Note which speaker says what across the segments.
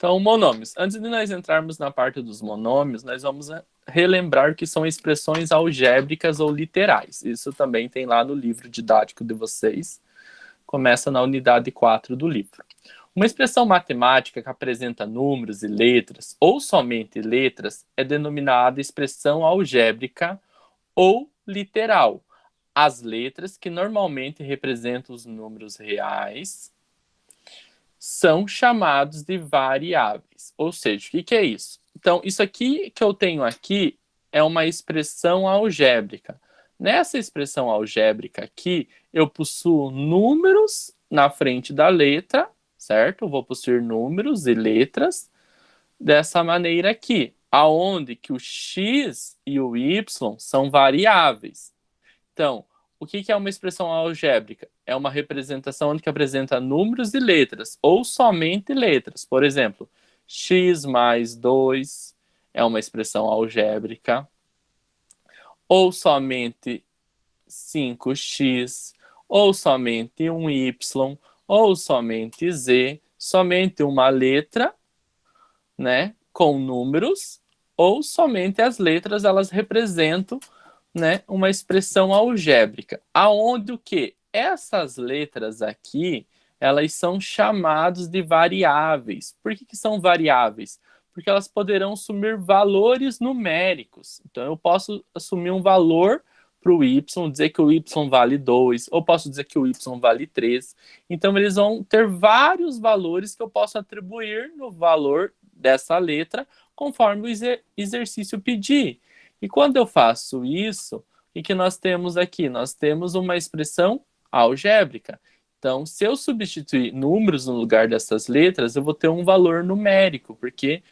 Speaker 1: Então, monômios. Antes de nós entrarmos na parte dos monômios, nós vamos relembrar que são expressões algébricas ou literais. Isso também tem lá no livro didático de vocês. Começa na unidade 4 do livro. Uma expressão matemática que apresenta números e letras, ou somente letras, é denominada expressão algébrica ou literal. As letras, que normalmente representam os números reais, são chamados de variáveis. Ou seja, o que é isso? Então, isso aqui que eu tenho aqui é uma expressão algébrica. Nessa expressão algébrica aqui, eu possuo números na frente da letra, certo? Eu vou possuir números e letras dessa maneira aqui, aonde que o x e o y são variáveis. Então, o que é uma expressão algébrica? É uma representação onde que apresenta números e letras, ou somente letras. Por exemplo, x mais 2 é uma expressão algébrica, ou somente 5x, ou somente um y, ou somente z, somente uma letra, né, com números, ou somente as letras, elas representam, né, uma expressão algébrica, aonde o que? Essas letras aqui, elas são chamadas de variáveis. Por que são variáveis? Porque elas poderão assumir valores numéricos. Então, eu posso assumir um valor para o y, dizer que o y vale 2, ou posso dizer que o y vale 3. Então, eles vão ter vários valores que eu posso atribuir no valor dessa letra, conforme o exercício pedir. E quando eu faço isso, o que nós temos aqui? Nós temos uma expressão algébrica. Então, se eu substituir números no lugar dessas letras, eu vou ter um valor numérico, porque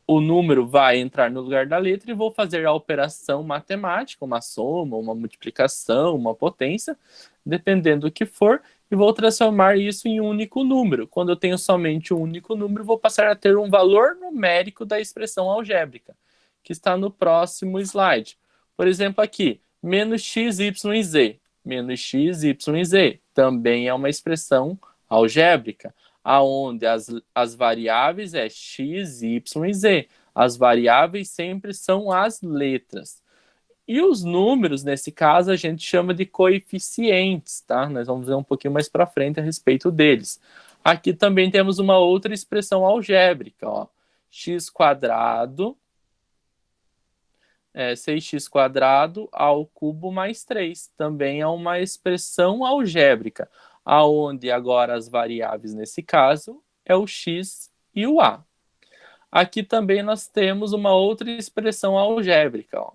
Speaker 1: o número vai entrar no lugar da letra e vou fazer a operação matemática, uma soma, uma multiplicação, uma potência, dependendo do que for, e vou transformar isso em um único número. Quando eu tenho somente um único número, vou passar a ter um valor numérico da expressão algébrica, que está no próximo slide. Por exemplo, aqui, menos x, y e z. Menos x, y e z também é uma expressão algébrica, aonde as variáveis é x, y e z. As variáveis sempre são as letras. E os números, nesse caso, a gente chama de coeficientes, tá? Nós vamos ver um pouquinho mais para frente a respeito deles. Aqui também temos uma outra expressão algébrica, ó. X quadrado 6x² ao cubo mais 3. Também é uma expressão algébrica, aonde agora as variáveis, nesse caso, é o x e o a. Aqui também nós temos uma outra expressão algébrica, ó.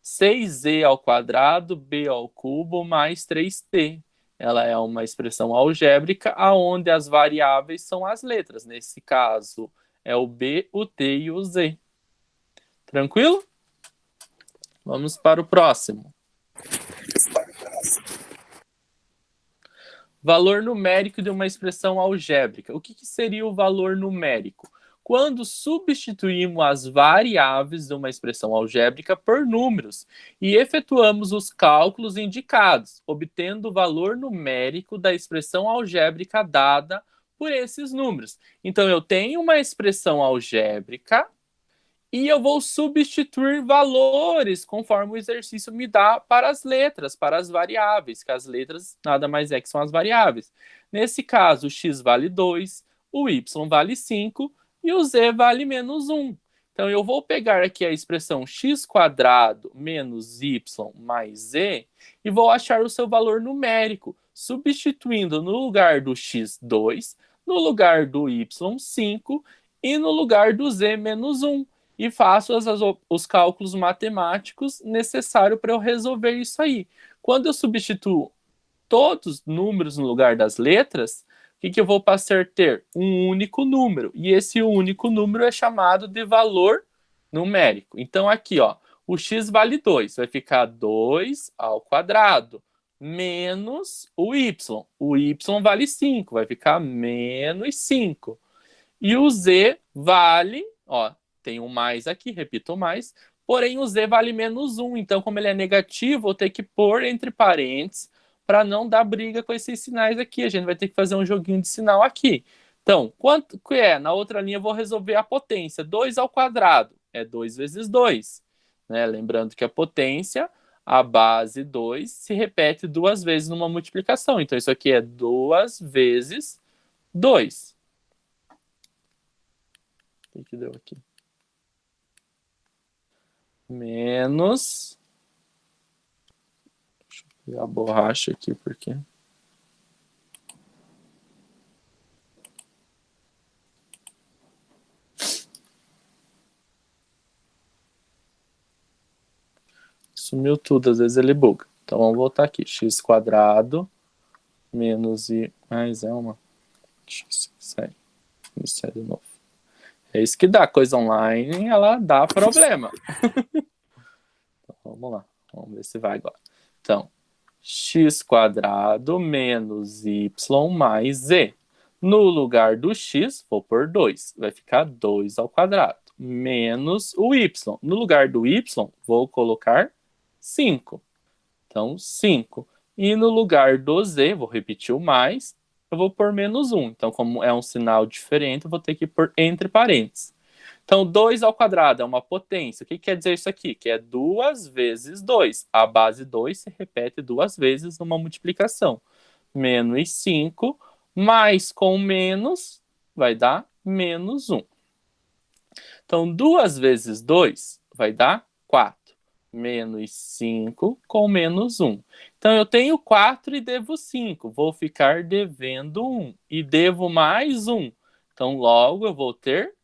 Speaker 1: 6z² b ao cubo mais 3t. Ela é uma expressão algébrica, aonde as variáveis são as letras. Nesse caso, é o b, o t e o z. Tranquilo? Vamos para o próximo. Valor numérico de uma expressão algébrica. O que seria o valor numérico? Quando substituímos as variáveis de uma expressão algébrica por números e efetuamos os cálculos indicados, obtendo o valor numérico da expressão algébrica dada por esses números. Então, eu tenho uma expressão algébrica e eu vou substituir valores conforme o exercício me dá para as letras, para as variáveis, que as letras nada mais é que são as variáveis. Nesse caso, o x vale 2, o y vale 5 e o z vale menos 1. Então, eu vou pegar aqui a expressão x² menos y mais z e vou achar o seu valor numérico, substituindo no lugar do x 2, no lugar do y 5 e no lugar do z menos 1. E faço os cálculos matemáticos necessários para eu resolver isso aí. Quando eu substituo todos os números no lugar das letras, o que eu vou passar a ter? Um único número. E esse único número é chamado de valor numérico. Então, aqui, ó, o x vale 2. Vai ficar 2² menos o y. O y vale 5. Vai ficar menos 5. E o z vale, ó, tem um mais aqui, repito o mais, porém o z vale menos 1, então como ele é negativo, vou ter que pôr entre parênteses para não dar briga com esses sinais aqui, a gente vai ter que fazer um joguinho de sinal aqui. Então, quanto que é? Na outra linha eu vou resolver a potência. 2 ao quadrado é 2 vezes 2. Né? Lembrando que a potência, a base 2, se repete 2 vezes numa multiplicação. Então, isso aqui é 2 vezes 2. O que deu aqui? Menos... Deixa eu pegar a borracha aqui, porque... Sumiu tudo, às vezes ele buga. Então vamos voltar aqui. X quadrado menos I mais é uma. Deixa eu sair. Iniciar de novo. É isso que dá. Coisa online, ela dá problema. Então, vamos lá. Vamos ver se vai agora. Então, x quadrado menos y mais z. No lugar do x, vou pôr 2. Vai ficar 2 ao quadrado. Menos o y. No lugar do y, vou colocar 5. Então, 5. E no lugar do z, vou repetir o mais, eu vou pôr menos 1. Então, como é um sinal diferente, eu vou ter que pôr entre parênteses. Então, 2 ao quadrado é uma potência. O que quer dizer isso aqui? Que é 2 vezes 2. A base 2 se repete 2 vezes numa multiplicação. Menos 5, mais com menos, vai dar menos 1. Então, 2 vezes 2 vai dar 4. Menos 5 com menos 1. Então, eu tenho 4 e devo 5. Vou ficar devendo 1. E devo mais 1. Então, logo eu vou ter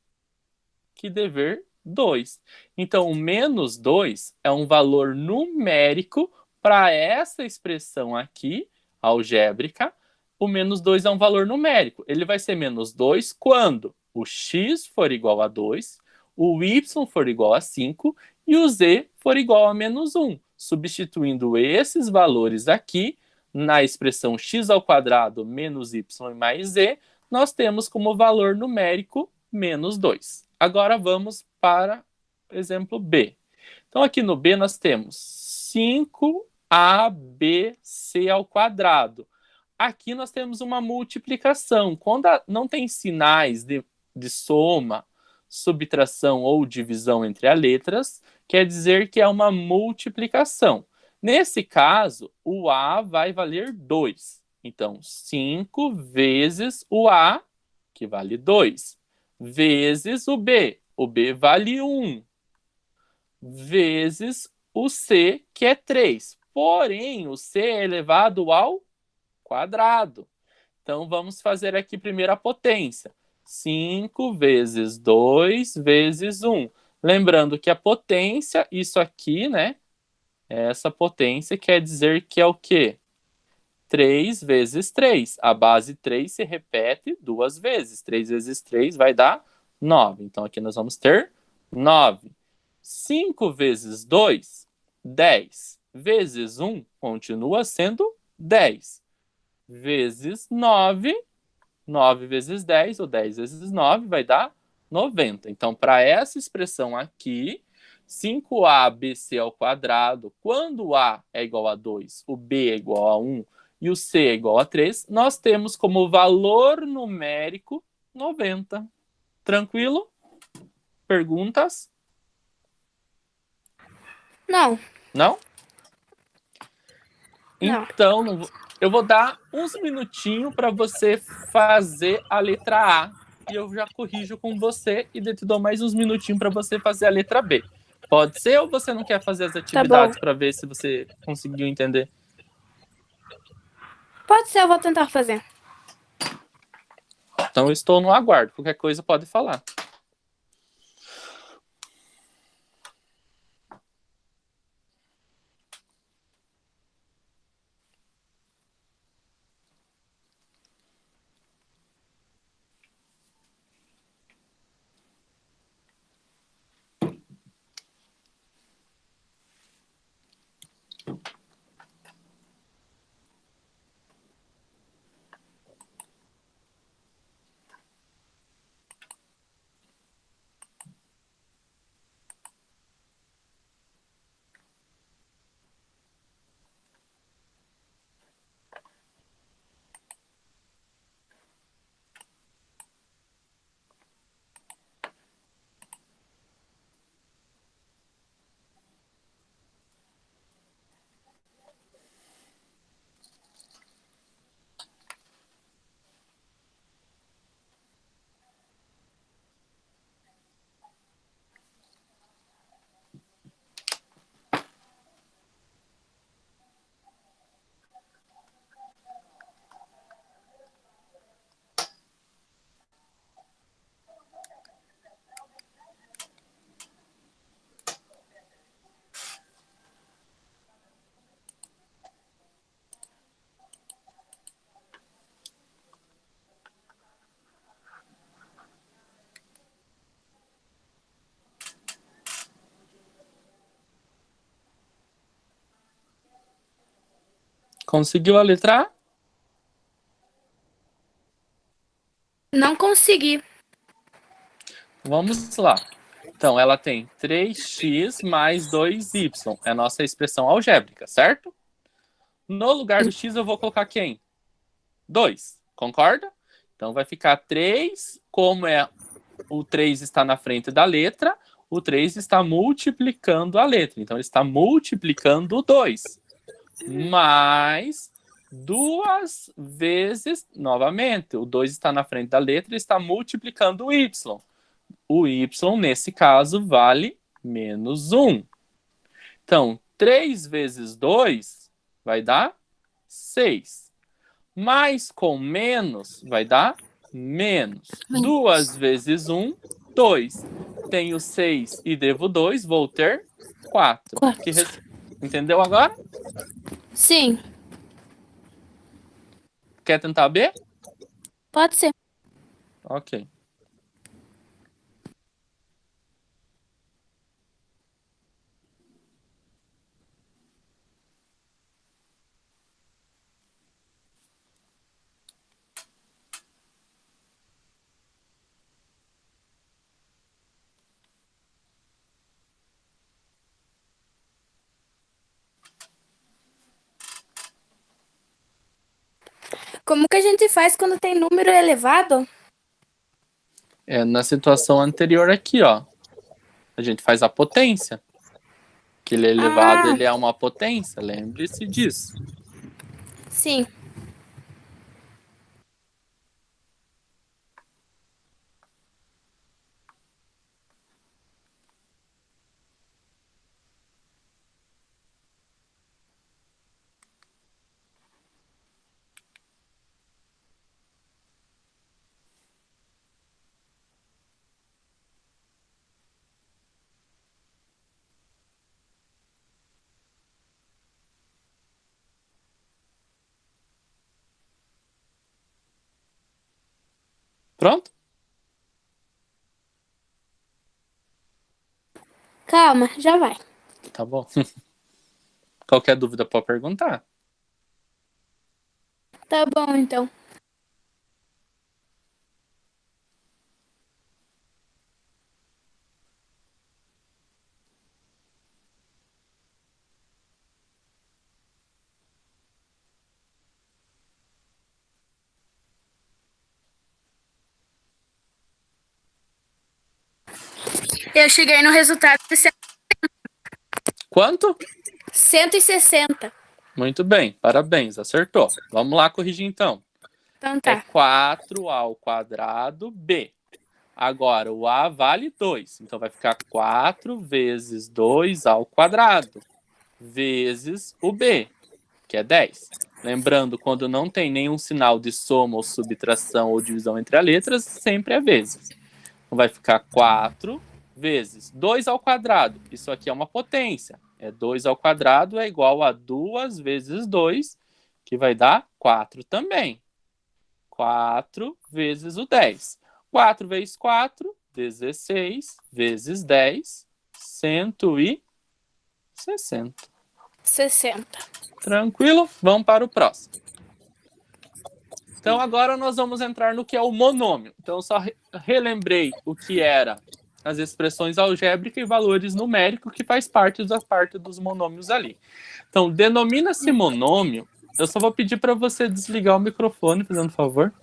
Speaker 1: que dever 2. Então, o menos 2 é um valor numérico para essa expressão aqui, algébrica. O menos 2 é um valor numérico. Ele vai ser menos 2 quando o x for igual a 2, o y for igual a 5 e o z for igual a menos 1. Substituindo esses valores aqui na expressão x ao quadrado menos y mais z, nós temos como valor numérico menos 2. Agora vamos para o exemplo B. Então, aqui no B nós temos 5ABC ao quadrado. Aqui nós temos uma multiplicação. Quando não tem sinais de soma, subtração ou divisão entre as letras, quer dizer que é uma multiplicação. Nesse caso, o A vai valer 2. Então, 5 vezes o A, que vale 2, vezes o B. O B vale 1, vezes o C, que é 3. Porém, o C é elevado ao quadrado. Então, vamos fazer aqui primeiro a potência. 5 vezes 2 vezes 1. Lembrando que a potência, isso aqui, né? Essa potência quer dizer que é o quê? 3 vezes 3. A base 3 se repete 2 vezes. 3 vezes 3 vai dar 9. Então, aqui nós vamos ter 9. 5 vezes 2, 10. Vezes 1 continua sendo 10. Vezes 9, 9 vezes 10, ou 10 vezes 9, vai dar 90. Então, para essa expressão aqui, 5ABC ao quadrado, quando o A é igual a 2, o B é igual a 1 e o C é igual a 3, nós temos como valor numérico 90. Tranquilo? Perguntas?
Speaker 2: Não.
Speaker 1: Não?
Speaker 2: Não.
Speaker 1: Então, eu vou dar uns minutinhos para você fazer a letra A e eu já corrijo com você e te dou mais uns minutinhos para você fazer a letra B. Pode ser ou você não quer fazer as atividades para ver se você conseguiu entender?
Speaker 2: Pode ser, eu vou tentar fazer.
Speaker 1: Então, eu estou no aguardo. Qualquer coisa pode falar. Conseguiu a letra A?
Speaker 2: Não consegui.
Speaker 1: Vamos lá. Então, ela tem 3x mais 2y. É a nossa expressão algébrica, certo? No lugar do x, eu vou colocar quem? 2. Concorda? Então, vai ficar 3, como o 3 está na frente da letra, o 3 está multiplicando a letra. Então, ele está multiplicando o 2. Mais 2 vezes, novamente, o 2 está na frente da letra e está multiplicando o y. O y, nesse caso, vale menos 1. Então, 3 vezes 2 vai dar 6. Mais com menos vai dar menos. 2 vezes 1, 2. Tenho 6 e devo 2, vou ter 4. Entendeu agora?
Speaker 2: Sim,
Speaker 1: Quer tentar B?
Speaker 2: pode ser.
Speaker 1: Ok.
Speaker 2: Como que a gente faz quando tem número elevado?
Speaker 1: Na situação anterior aqui, ó. A gente faz a potência. Que ele é elevado, ele é uma potência. Lembre-se disso.
Speaker 2: Sim.
Speaker 1: Pronto?
Speaker 2: Calma, já vai.
Speaker 1: Tá bom. Qualquer dúvida pode perguntar.
Speaker 2: Tá bom, então. Eu cheguei no resultado de
Speaker 1: Quanto?
Speaker 2: 160.
Speaker 1: Muito bem, parabéns, acertou. Vamos lá corrigir então.
Speaker 2: Então
Speaker 1: É
Speaker 2: tá.
Speaker 1: 4 ao quadrado B. Agora, o A vale 2. Então, vai ficar 4 vezes 2 ao quadrado, vezes o B, que é 10. Lembrando, quando não tem nenhum sinal de soma ou subtração ou divisão entre as letras, sempre é vezes. Então, vai ficar 4 vezes 2 ao quadrado. Isso aqui é uma potência. 2 ao quadrado é igual a 2 vezes 2, que vai dar 4 também. 4 vezes o 10. 4 vezes 4, 16, vezes 10, 160.
Speaker 2: 60.
Speaker 1: Tranquilo? Vamos para o próximo. Então, agora nós vamos entrar no que é o monômio. Então, eu só relembrei o que era as expressões algébricas e valores numéricos, que faz parte da parte dos monômios ali. Então, denomina-se monômio. Eu só vou pedir para você desligar o microfone, fazendo favor.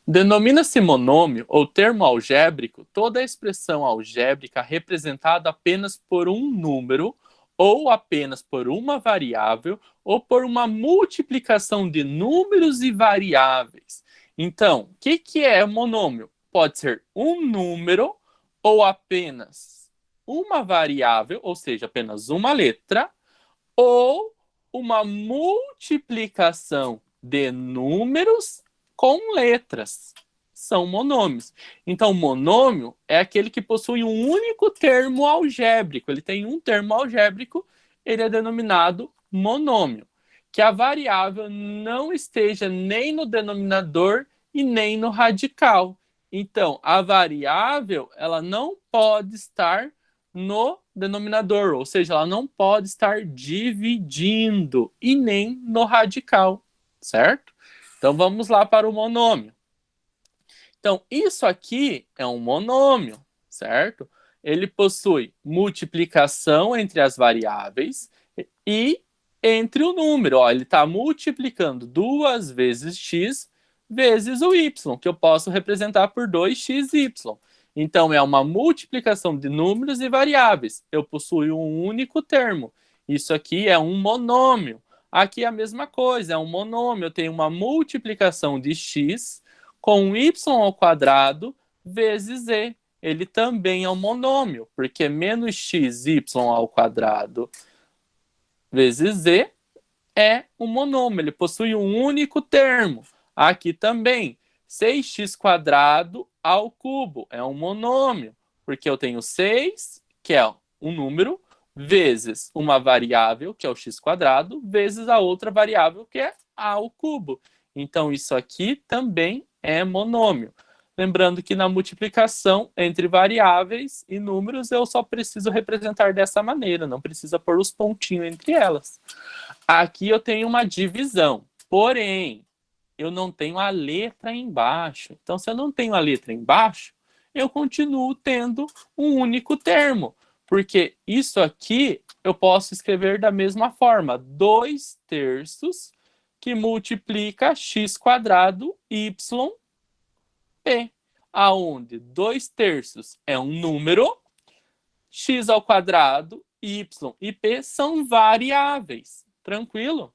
Speaker 1: Denomina-se monômio ou termo algébrico toda a expressão algébrica representada apenas por um número ou apenas por uma variável ou por uma multiplicação de números e variáveis. Então, o que é monômio? Pode ser um número ou apenas uma variável, ou seja, apenas uma letra, ou uma multiplicação de números com letras. São monômios. Então, monômio é aquele que possui um único termo algébrico. Ele tem um termo algébrico, ele é denominado monômio. Que a variável não esteja nem no denominador e nem no radical. Então, a variável ela não pode estar no denominador, ou seja, ela não pode estar dividindo e nem no radical, certo? Então vamos lá para o monômio. Então isso aqui é um monômio, certo? Ele possui multiplicação entre as variáveis e entre o número. Ó, ele está multiplicando 2 vezes x vezes o y, que eu posso representar por 2xy. Então, é uma multiplicação de números e variáveis. Eu possuo um único termo. Isso aqui é um monômio. Aqui é a mesma coisa, é um monômio. Eu tenho uma multiplicação de x com y ao quadrado vezes z. Ele também é um monômio, porque menos xy ao quadrado vezes z é um monômio. Ele possui um único termo. Aqui também, 6x quadrado ao cubo é um monômio, porque eu tenho 6, que é um número, vezes uma variável, que é o x quadrado, vezes a outra variável, que é a ao cubo. Então, isso aqui também é monômio. Lembrando que na multiplicação entre variáveis e números, eu só preciso representar dessa maneira, não precisa pôr os pontinhos entre elas. Aqui eu tenho uma divisão, porém, eu não tenho a letra embaixo. Então, se eu não tenho a letra embaixo, eu continuo tendo um único termo, porque isso aqui eu posso escrever da mesma forma, 2/3 que multiplica x quadrado yp, aonde 2/3 é um número, x ao quadrado, y e p são variáveis. Tranquilo?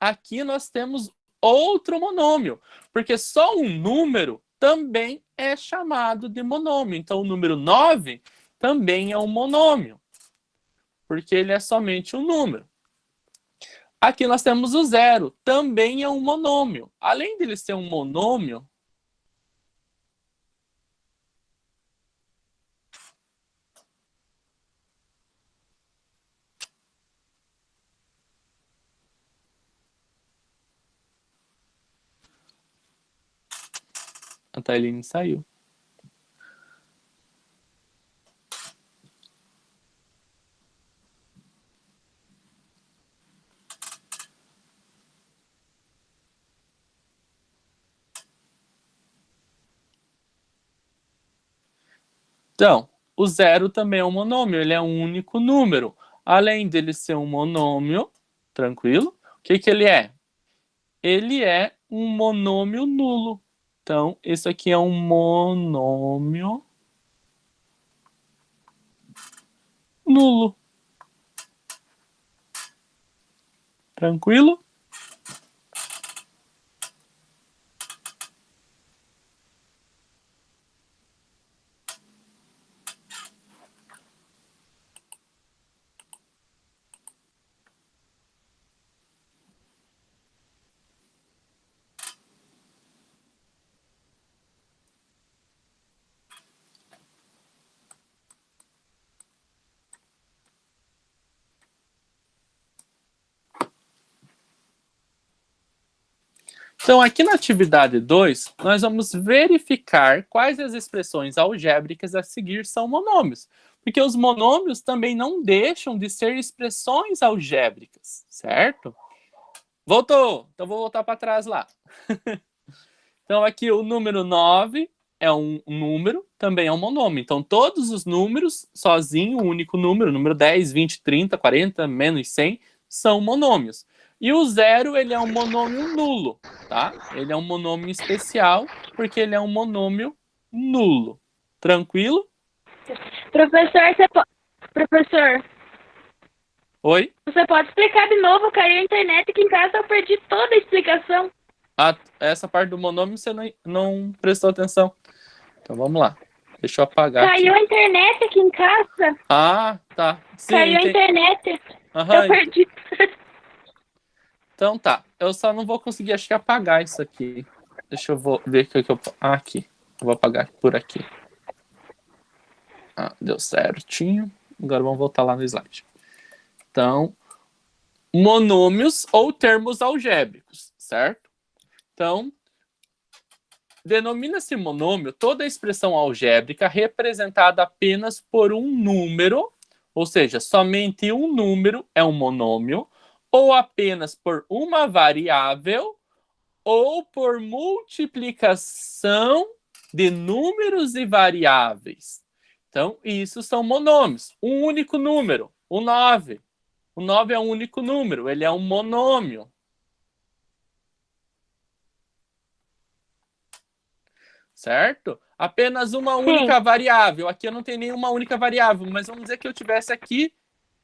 Speaker 1: Aqui nós temos outro monômio, porque só um número também é chamado de monômio. Então, o número 9 também é um monômio, porque ele é somente um número. Aqui nós temos o 0, também é um monômio. Além dele ser um monômio, a Tailine saiu. Então, o 0 também é um monômio, ele é um único número. Além dele ser um monômio, tranquilo, o que ele é? Ele é um monômio nulo. Então, isso aqui é um monômio nulo. Tranquilo? Então, aqui na atividade 2, nós vamos verificar quais as expressões algébricas a seguir são monômios. Porque os monômios também não deixam de ser expressões algébricas, certo? Voltou! Então, vou voltar para trás lá. Então, aqui o número 9 é um número, também é um monômio. Então, todos os números, sozinho, um único número 10, 20, 30, 40, menos 100, são monômios. E o 0, ele é um monômio nulo, tá? Ele é um monômio especial, porque ele é um monômio nulo. Tranquilo?
Speaker 2: Professor,
Speaker 1: Oi?
Speaker 2: você pode explicar de novo? Caiu a internet aqui em casa, eu perdi toda a explicação.
Speaker 1: Essa parte do monômio você não prestou atenção. Então, vamos lá. Deixa eu apagar
Speaker 2: Caiu
Speaker 1: aqui.
Speaker 2: a internet aqui em casa.
Speaker 1: Ah, tá. Sim,
Speaker 2: Caiu a internet.
Speaker 1: Aham.
Speaker 2: Eu perdi.
Speaker 1: Então tá, eu só não vou conseguir, acho que apagar isso aqui. Deixa eu ver o que eu... aqui. Eu vou apagar por aqui. Deu certinho. Agora vamos voltar lá no slide. Então, monômios ou termos algébricos, certo? Então, denomina-se monômio toda expressão algébrica representada apenas por um número Ou seja, somente um número é um monômio, ou apenas por uma variável, ou por multiplicação de números e variáveis. Então, isso são monômios. Um único número, o 9. O 9 é um único número, ele é um monômio. Certo? Apenas uma
Speaker 2: Sim.
Speaker 1: única variável. Aqui eu não tenho nenhuma única variável, mas vamos dizer que eu tivesse aqui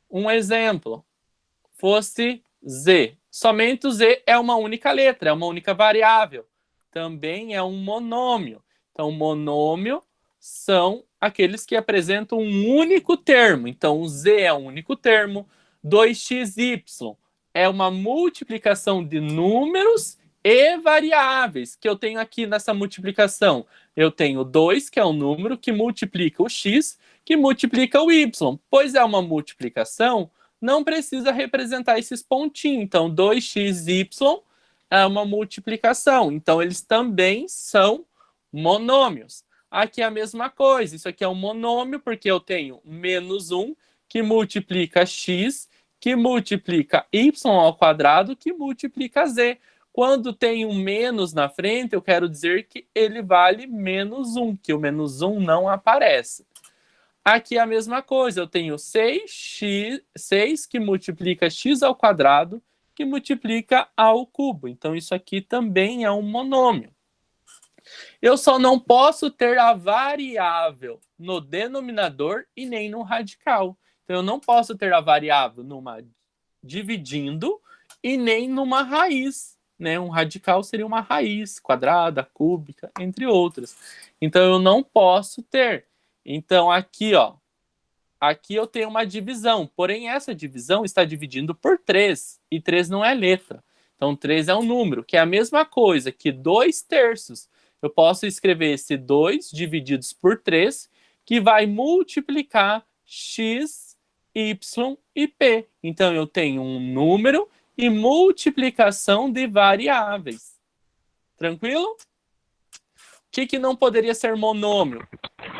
Speaker 1: um exemplo. Fosse Z. Somente o Z é uma única letra, é uma única variável. Também é um monômio. Então, monômio são aqueles que apresentam um único termo. Então, o Z é um único termo. 2xy é uma multiplicação de números e variáveis que eu tenho aqui nessa multiplicação. Eu tenho 2, que é um número, que multiplica o x, que multiplica o y. Pois é uma multiplicação, não precisa representar esses pontinhos. Então, 2xy é uma multiplicação. Então, eles também são monômios. Aqui é a mesma coisa. Isso aqui é um monômio, porque eu tenho menos 1, que multiplica x, que multiplica y ao quadrado, que multiplica z. Quando tem um menos na frente, eu quero dizer que ele vale menos 1, que o menos 1 não aparece. Aqui é a mesma coisa, eu tenho 6 que multiplica x ao quadrado, que multiplica ao cubo. Então, isso aqui também é um monômio. Eu só não posso ter a variável no denominador e nem no radical. Então, eu não posso ter a variável numa dividindo e nem numa raiz. Né? Um radical seria uma raiz quadrada, cúbica, entre outras. Então, eu não posso ter. Então, aqui, ó, aqui eu tenho uma divisão, porém essa divisão está dividindo por 3, e 3 não é letra. Então 3 é um número, que é a mesma coisa que 2/3. Eu posso escrever esse 2 divididos por 3, que vai multiplicar x, y e p. Então eu tenho um número e multiplicação de variáveis. Tranquilo? O que não poderia ser monômio?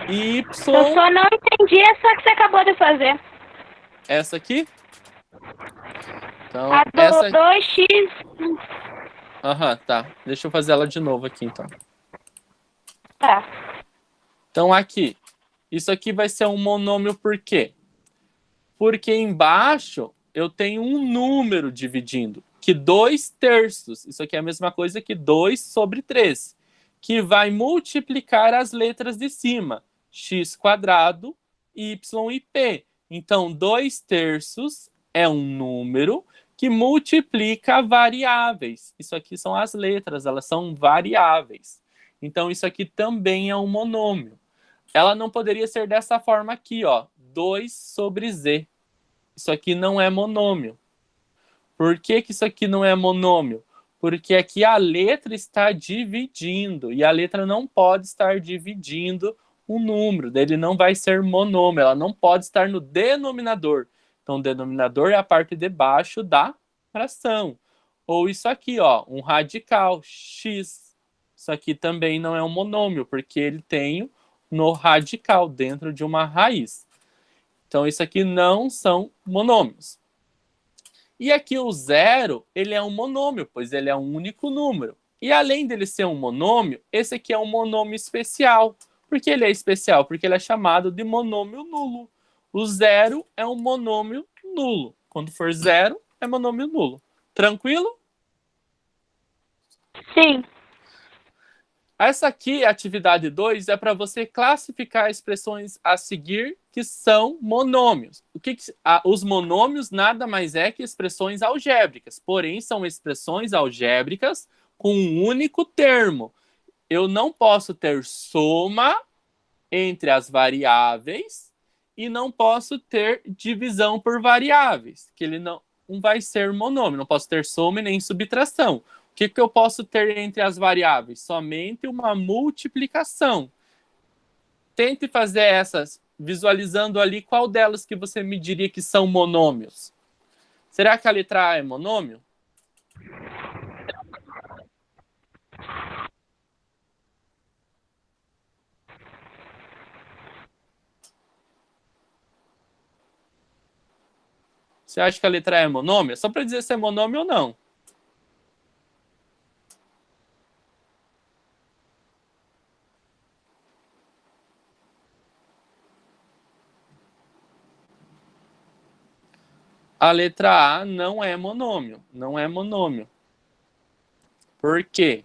Speaker 1: Y,
Speaker 2: Eu só não entendi essa que você acabou de fazer.
Speaker 1: essa aqui. Então,
Speaker 2: A do
Speaker 1: essa.
Speaker 2: 2x.
Speaker 1: Aham, tá. Deixa eu fazer ela de novo aqui, então.
Speaker 2: Tá.
Speaker 1: Então, aqui. Isso aqui vai ser um monômio por quê? Porque embaixo eu tenho um número dividindo, que 2/3. Isso aqui é a mesma coisa que 2/3, que vai multiplicar as letras de cima, x quadrado, y e p. Então, 2/3 é um número que multiplica variáveis. Isso aqui são as letras, elas são variáveis. Então, isso aqui também é um monômio. Ela não poderia ser dessa forma aqui, ó, 2/z. Isso aqui não é monômio. Por que isso aqui não é monômio? Porque aqui a letra está dividindo, e a letra não pode estar dividindo um número, ele não vai ser monômio, ela não pode estar no denominador. Então, o denominador é a parte de baixo da fração. Ou isso aqui, ó, um radical, x. Isso aqui também não é um monômio, porque ele tem no radical, dentro de uma raiz. Então, isso aqui não são monômios. E aqui o zero, ele é um monômio, pois ele é um único número. E além dele ser um monômio, esse aqui é um monômio especial. Por que ele é especial? Porque ele é chamado de monômio nulo. O zero é um monômio nulo. Quando for zero, é monômio nulo. Tranquilo?
Speaker 2: Sim.
Speaker 1: Essa aqui, a atividade 2, é para você classificar expressões a seguir que são monômios. Os monômios nada mais é que expressões algébricas, porém são expressões algébricas com um único termo. Eu não posso ter soma entre as variáveis e não posso ter divisão por variáveis, que ele não vai ser monômio. Não posso ter soma e nem subtração. O que eu posso ter entre as variáveis? Somente uma multiplicação. Tente fazer essas, visualizando ali qual delas que você me diria que são monômios. Será que a letra A é monômio? Você acha que a letra E é monômio? É só para dizer se é monômio ou não. A letra A não é monômio. Não é monômio. Por quê?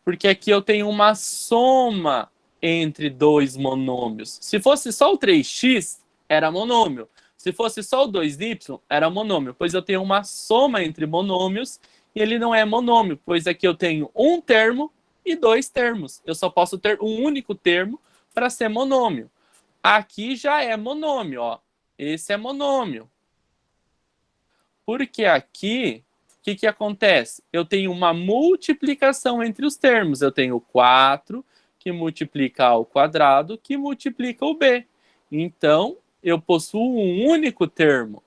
Speaker 1: Porque aqui eu tenho uma soma entre dois monômios. Se fosse só o 3x, era monômio. Se fosse só o 2y, era monômio. Pois eu tenho uma soma entre monômios e ele não é monômio, pois aqui eu tenho um termo e dois termos. Eu só posso ter um único termo para ser monômio. Aqui já é monômio, ó. Esse é monômio. Porque aqui, o que acontece? Eu tenho uma multiplicação entre os termos. Eu tenho 4, que multiplica A ao quadrado, que multiplica o B. Então, eu possuo um único termo.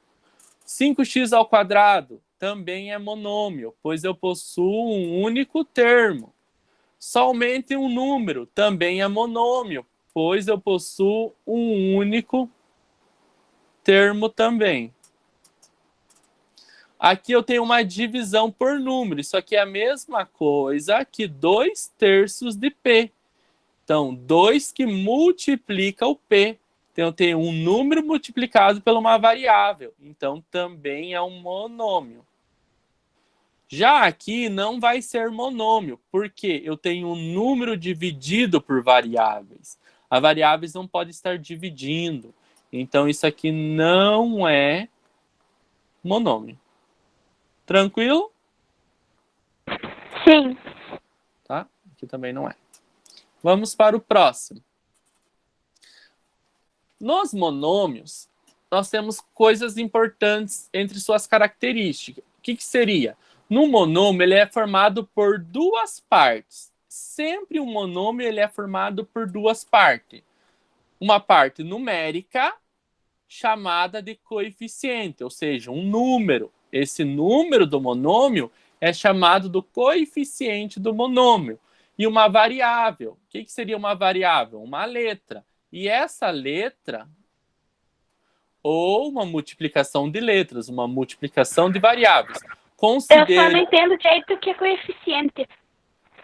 Speaker 1: 5x ao quadrado também é monômio, pois eu possuo um único termo. Somente um número também é monômio, pois eu possuo um único termo também. Aqui eu tenho uma divisão por número. Isso aqui é a mesma coisa que 2/3 de P. Então, 2 que multiplica o P. Então, eu tenho um número multiplicado por uma variável. Então, também é um monômio. Já aqui não vai ser monômio, porque eu tenho um número dividido por variáveis. As variáveis não podem estar dividindo. Então, isso aqui não é monômio. Tranquilo?
Speaker 2: Sim.
Speaker 1: Tá? Aqui também não é. Vamos para o próximo. Nos monômios, nós temos coisas importantes entre suas características. O que seria? No monômio, ele é formado por duas partes. Sempre um monômio ele é formado por duas partes. Uma parte numérica, chamada de coeficiente, ou seja, um número. Esse número do monômio é chamado do coeficiente do monômio. E uma variável. O que seria uma variável? Uma letra. E essa letra, ou uma multiplicação de letras, uma multiplicação de variáveis.
Speaker 2: Eu só não entendo direito o que é coeficiente.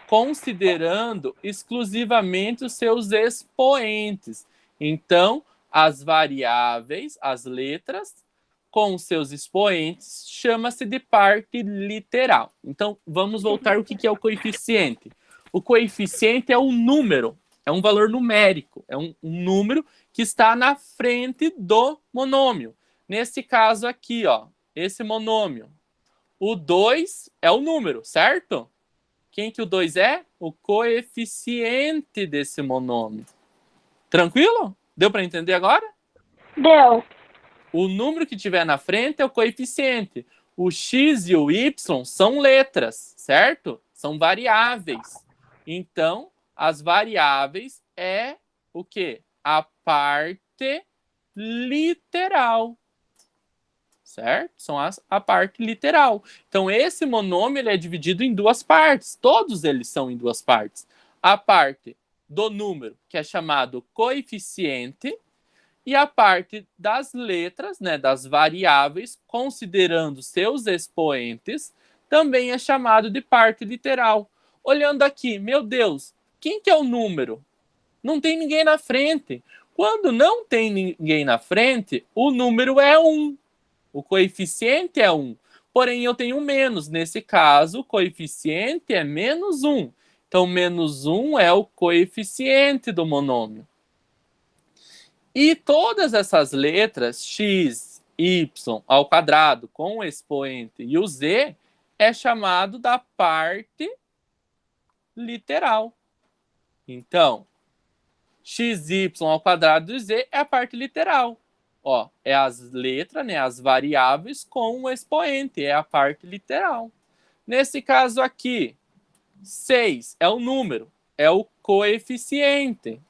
Speaker 1: Considerando exclusivamente os seus expoentes. Então, as variáveis, as letras, com seus expoentes, chama-se de parte literal. Então, vamos voltar ao que é o coeficiente. O coeficiente é um número, é um valor numérico, é um número que está na frente do monômio. Nesse caso aqui, ó, esse monômio, o 2 é o número, certo? Quem que o 2 é? O coeficiente desse monômio. Tranquilo? Deu para entender agora?
Speaker 2: Deu.
Speaker 1: O número que tiver na frente é o coeficiente. O x e o y são letras, certo? São variáveis. Então, as variáveis é o quê? A parte literal. Certo? São a parte literal. Então, esse monômio ele é dividido em duas partes. Todos eles são em duas partes. A parte do número, que é chamado coeficiente, e a parte das letras, né, das variáveis, considerando seus expoentes, também é chamado de parte literal. Olhando aqui, meu Deus, quem que é o número? Não tem ninguém na frente. Quando não tem ninguém na frente, o número é 1. O coeficiente é 1. Porém, eu tenho menos. Nesse caso, o coeficiente é menos 1. Então, menos 1 é o coeficiente do monômio. E todas essas letras, x, y ao quadrado com o expoente e o z, é chamado da parte literal. Então, xy ao quadrado e z é a parte literal. Ó, é as letras, né, as variáveis com o expoente, é a parte literal. Nesse caso aqui, 6 é o número, é o coeficiente.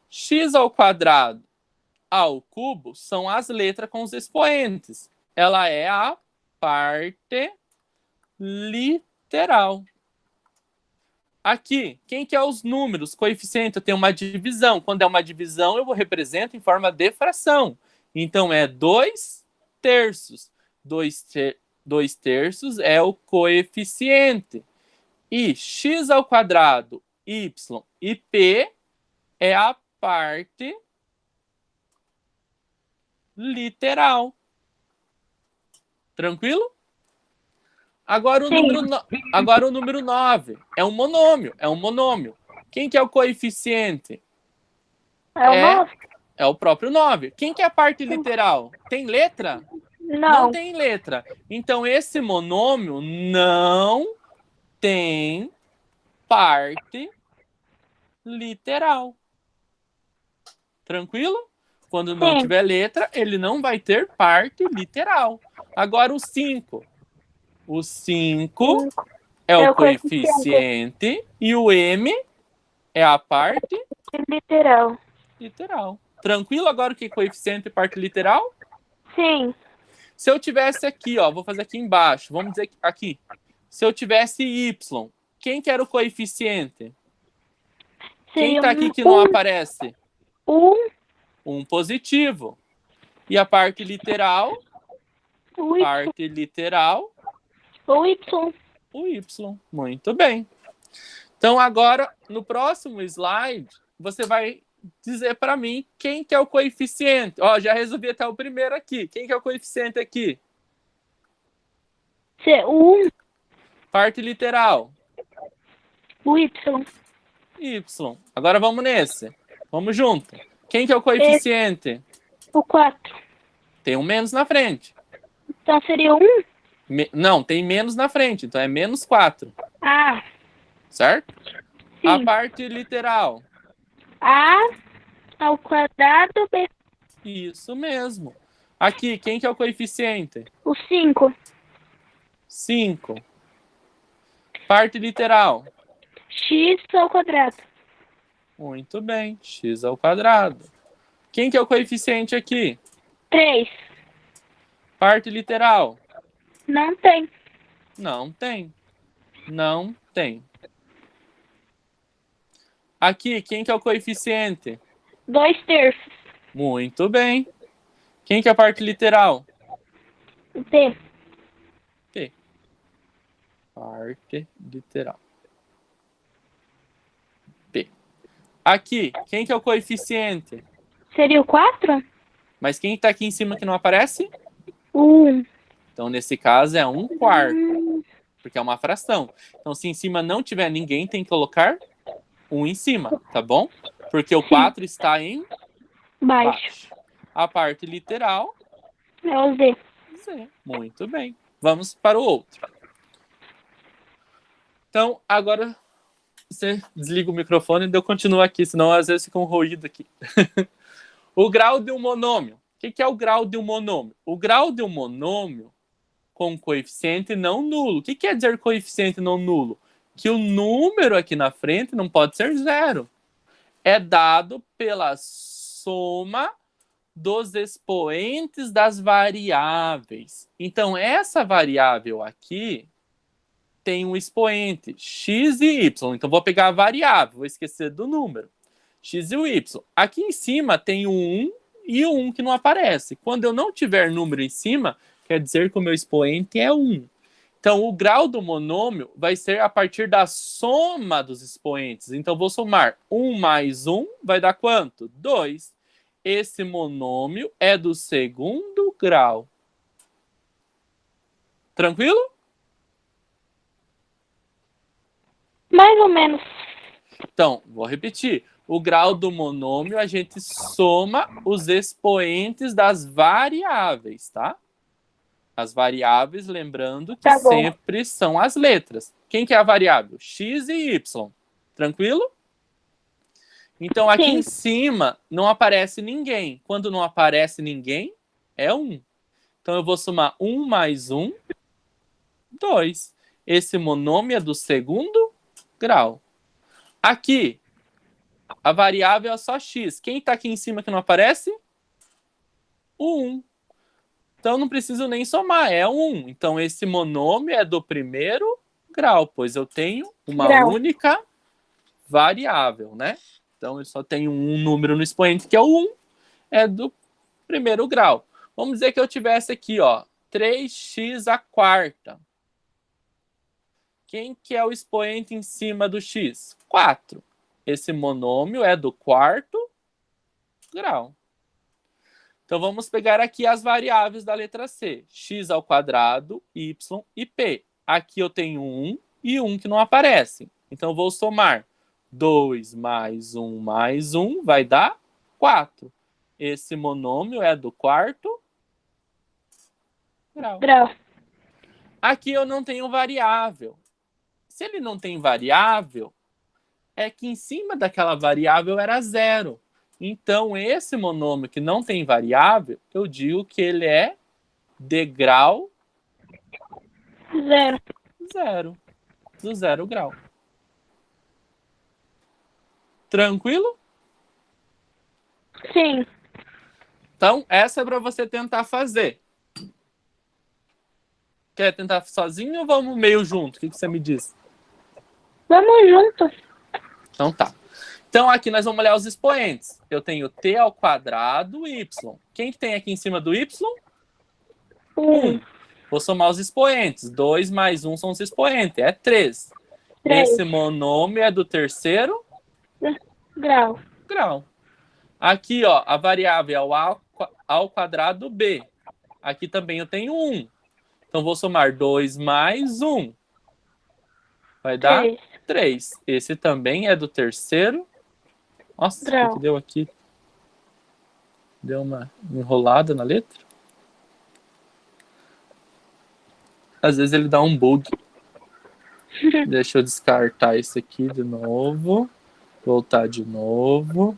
Speaker 1: X ao quadrado ao cubo são as letras com os expoentes. Ela é a parte literal. Aqui, quem que é os números? Coeficiente, eu tenho uma divisão. Quando é uma divisão, eu represento em forma de fração. Então, é 2/3. terços. 2 terços é o coeficiente. E x ao quadrado, y e p é a parte literal. Tranquilo? Agora o número 9 é um monômio. Quem que é o coeficiente?
Speaker 2: É o 9?
Speaker 1: É o próprio 9. Quem que é a parte literal? Tem letra?
Speaker 2: Não.
Speaker 1: Tem letra. Então, esse monômio não tem parte literal. Tranquilo? Quando não tiver letra, ele não vai ter parte literal. Agora o 5. O 5 é o coeficiente e o m é a parte literal. Tranquilo agora o que é coeficiente e parte literal?
Speaker 2: Sim.
Speaker 1: Se eu tivesse aqui, ó, vou fazer aqui embaixo, vamos dizer aqui. Se eu tivesse y, quem que era o coeficiente? Quem tá aqui que não aparece? Um positivo. E a parte literal? Parte literal?
Speaker 2: O y.
Speaker 1: O y. Muito bem. Então agora, no próximo slide, você vai dizer para mim quem que é o coeficiente. Ó, já resolvi até o primeiro aqui. Quem que é o coeficiente aqui?
Speaker 2: O 1.
Speaker 1: Parte literal.
Speaker 2: O y.
Speaker 1: Y. Agora vamos nesse. Vamos junto. Quem que é o coeficiente?
Speaker 2: O 4.
Speaker 1: Tem um menos na frente.
Speaker 2: Então seria 1?
Speaker 1: Não, tem menos na frente. Então é menos 4.
Speaker 2: Ah.
Speaker 1: Certo?
Speaker 2: Sim.
Speaker 1: A parte literal.
Speaker 2: A ao quadrado B.
Speaker 1: Isso mesmo. Aqui, quem que é o coeficiente?
Speaker 2: O 5.
Speaker 1: 5. Parte literal.
Speaker 2: X ao quadrado.
Speaker 1: Muito bem. X ao quadrado. Quem que é o coeficiente aqui?
Speaker 2: 3.
Speaker 1: Parte literal.
Speaker 2: Não tem.
Speaker 1: Não tem. Não tem. Aqui, quem que é o coeficiente?
Speaker 2: 2 terços.
Speaker 1: Muito bem. Quem que é a parte literal?
Speaker 2: P.
Speaker 1: P. Parte literal. P. Aqui, quem que é o coeficiente?
Speaker 2: Seria o 4?
Speaker 1: Mas quem está aqui em cima que não aparece?
Speaker 2: O 1.
Speaker 1: Então, nesse caso, é 1/4. Porque é uma fração. Então, se em cima não tiver ninguém, tem que colocar 1 em cima, tá bom? Porque o 4 está em baixo. A parte literal
Speaker 2: é o Z.
Speaker 1: Z. Muito bem. Vamos para o outro. Então, agora você desliga o microfone e eu continuo aqui, senão às vezes fica um ruído aqui. O grau de um monômio. O que é o grau de um monômio? O grau de um monômio com coeficiente não nulo. O que quer dizer coeficiente não nulo? Que o número aqui na frente não pode ser 0. É dado pela soma dos expoentes das variáveis. Então, essa variável aqui tem um expoente, x e y. Então, vou pegar a variável, vou esquecer do número. X e o y. Aqui em cima tem o 1 e o 1 que não aparece. Quando eu não tiver número em cima, quer dizer que o meu expoente é 1. Então, o grau do monômio vai ser a partir da soma dos expoentes. Então, vou somar 1 mais 1 vai dar quanto? 2. Esse monômio é do segundo grau. Tranquilo?
Speaker 2: Mais ou menos.
Speaker 1: Então, vou repetir. O grau do monômio, a gente soma os expoentes das variáveis, tá? As variáveis, lembrando que sempre são as letras. Quem que é a variável? X e Y. Tranquilo? Então, aqui em cima não aparece ninguém. Quando não aparece ninguém, é 1. Então, eu vou somar 1 mais 1, 2. Esse monômio é do segundo grau. Aqui, a variável é só x. Quem está aqui em cima que não aparece? O 1. Então, não preciso nem somar, é 1. Então, esse monômio é do primeiro grau, pois eu tenho uma única variável, né? Então, eu só tenho um número no expoente, que é o 1, é do primeiro grau. Vamos dizer que eu tivesse aqui, ó, 3x à quarta. Quem que é o expoente em cima do x? 4. Esse monômio é do quarto grau. Então, vamos pegar aqui as variáveis da letra C. X ao quadrado, y e p. Aqui eu tenho 1 e 1 que não aparecem. Então, eu vou somar 2 mais 1 vai dar 4. Esse monômio é do quarto grau. Aqui eu não tenho variável. Se ele não tem variável, é que em cima daquela variável era 0. Então, esse monômio que não tem variável, eu digo que ele é de grau 0. Do 0 grau. Tranquilo?
Speaker 2: Sim.
Speaker 1: Então, essa é para você tentar fazer. Quer tentar sozinho ou vamos meio junto? O que você me diz?
Speaker 2: Vamos junto.
Speaker 1: Então tá. Então aqui nós vamos olhar os expoentes. Eu tenho t ao quadrado y. Quem que tem aqui em cima do y? 1. Vou somar os expoentes. 2 mais 1 são os expoentes. É 3. Esse monômio é do terceiro
Speaker 2: grau.
Speaker 1: Aqui, ó, a variável é o a ao quadrado b. Aqui também eu tenho 1. Então vou somar 2 mais 1. Vai dar 3. Esse também é do terceiro. Nossa, o que deu aqui? Deu uma enrolada na letra. Às vezes ele dá um bug. Deixa eu descartar isso aqui de novo. Voltar de novo.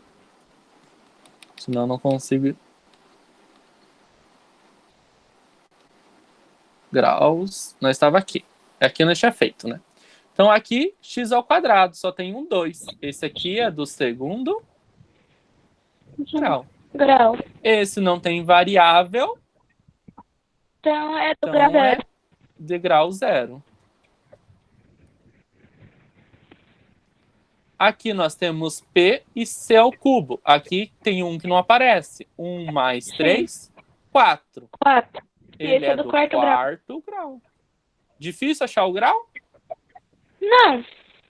Speaker 1: Senão eu não consigo. Graus. Não estava aqui. Aqui não tinha feito, né? Então aqui, x ao quadrado. Só tem 2. Esse aqui é do segundo grau. Esse não tem variável.
Speaker 2: Então é do grau 0.
Speaker 1: É de grau 0. Aqui nós temos P e C ao cubo. Aqui tem um que não aparece. 1 mais 3, 4. Ele é do quarto grau. Difícil achar o grau?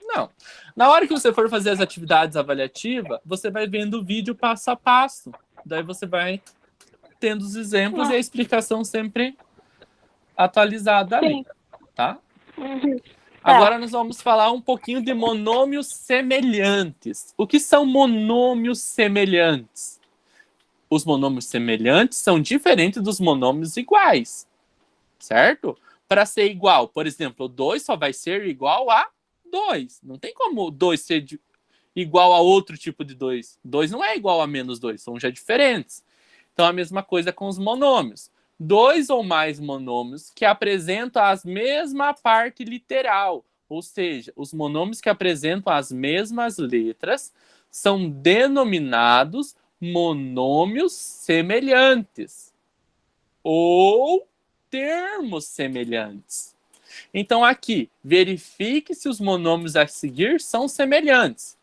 Speaker 1: Não. Na hora que você for fazer as atividades avaliativas, você vai vendo o vídeo passo a passo. Daí você vai tendo os exemplos e a explicação sempre atualizada ali. Tá? Agora nós vamos falar um pouquinho de monômios semelhantes. O que são monômios semelhantes? Os monômios semelhantes são diferentes dos monômios iguais, certo? Para ser igual, por exemplo, 2 só vai ser igual a 2. Não tem como 2 ser igual a outro tipo de 2. 2 não é igual a menos 2, são já diferentes. Então, a mesma coisa com os monômios. 2 ou mais monômios que apresentam a mesma parte literal, ou seja, os monômios que apresentam as mesmas letras são denominados monômios semelhantes ou termos semelhantes. Então aqui, verifique se os monômios a seguir são semelhantes.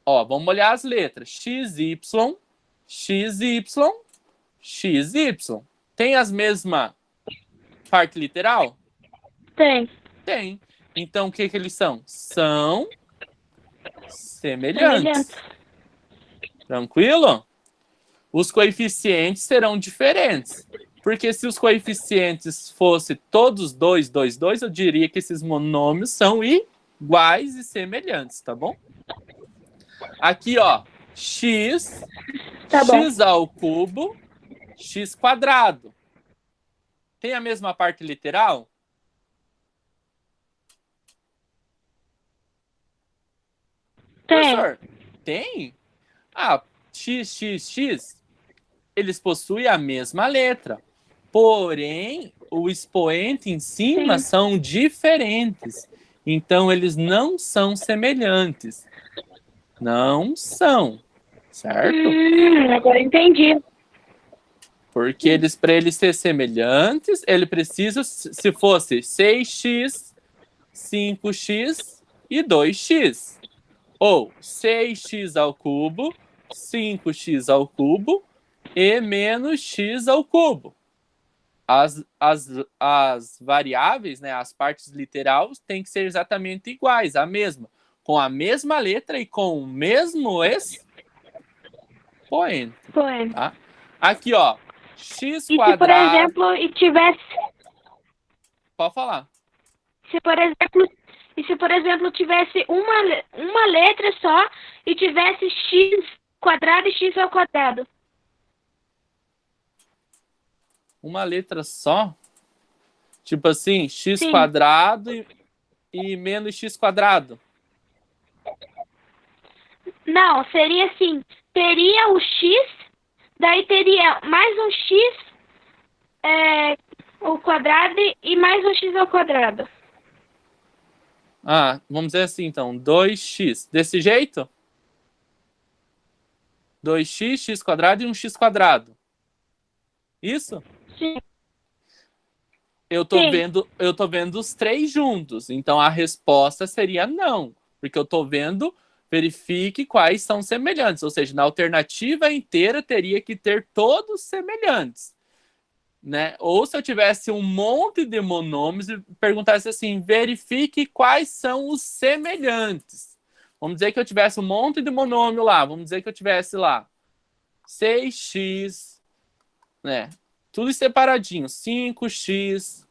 Speaker 1: Ó, vamos olhar as letras. XY, XY, XY. Tem as mesmas parte literal? Tem. Então, o que eles são? São semelhantes. Tranquilo? Os coeficientes serão diferentes. Porque se os coeficientes fossem todos 2, 2, 2, eu diria que esses monômios são iguais e semelhantes, tá bom? Aqui, ó, x, x ao cubo, x quadrado. Tem a mesma parte literal? Professor, tem? Ah, x, x, x, eles possuem a mesma letra. Porém, o expoente em cima são diferentes. Então, eles não são semelhantes. Não são. Certo?
Speaker 2: Agora entendi.
Speaker 1: Porque eles, para eles ser semelhantes, ele precisa, se fosse 6x, 5x e 2x. Ou 6x ao cubo, 5x ao cubo e menos x ao cubo. As variáveis, né, as partes literais, têm que ser exatamente iguais, a mesma, com a mesma letra e com o mesmo expoente. Tá? Aqui, ó, x quadrado... Pode falar.
Speaker 2: Se, por exemplo, tivesse uma letra só e tivesse x quadrado e x ao quadrado.
Speaker 1: Uma letra só? Tipo assim, x
Speaker 2: Sim.
Speaker 1: quadrado e menos x quadrado.
Speaker 2: Não, seria assim. Teria o x, daí teria mais um x ao quadrado e mais um x ao quadrado.
Speaker 1: Ah, vamos dizer assim, então, 2x. Desse jeito? 2x, x quadrado e um x quadrado. Isso?
Speaker 2: Sim.
Speaker 1: Eu tô vendo os três juntos. Então a resposta seria não. Porque eu tô vendo, verifique quais são semelhantes. Ou seja, na alternativa inteira teria que ter todos semelhantes. Né? Ou se eu tivesse um monte de monômios e perguntasse assim, verifique quais são os semelhantes. Vamos dizer que eu tivesse um monte de monômio lá. Vamos dizer que eu tivesse lá 6x, né? Tudo separadinho. 5x,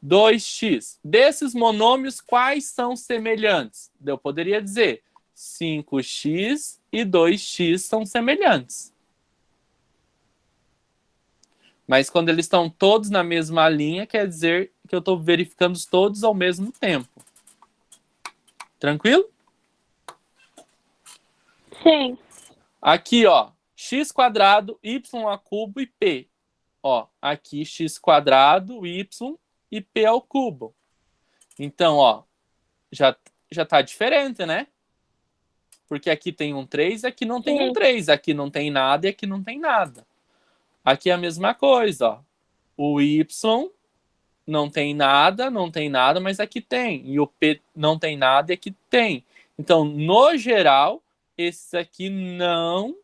Speaker 1: 2x. Desses monômios, quais são semelhantes? Eu poderia dizer 5x e 2x são semelhantes. Mas quando eles estão todos na mesma linha, quer dizer que eu estou verificando todos ao mesmo tempo. Tranquilo?
Speaker 2: Sim.
Speaker 1: Aqui, ó, x quadrado, y ao cubo e p. Ó, aqui x quadrado, y e p ao cubo. Então, ó, já tá diferente, né? Porque aqui tem um 3 e aqui não tem um 3. Aqui não tem nada e aqui não tem nada. Aqui é a mesma coisa, ó. O y não tem nada, mas aqui tem. E o p não tem nada e aqui tem. Então, no geral, esses aqui não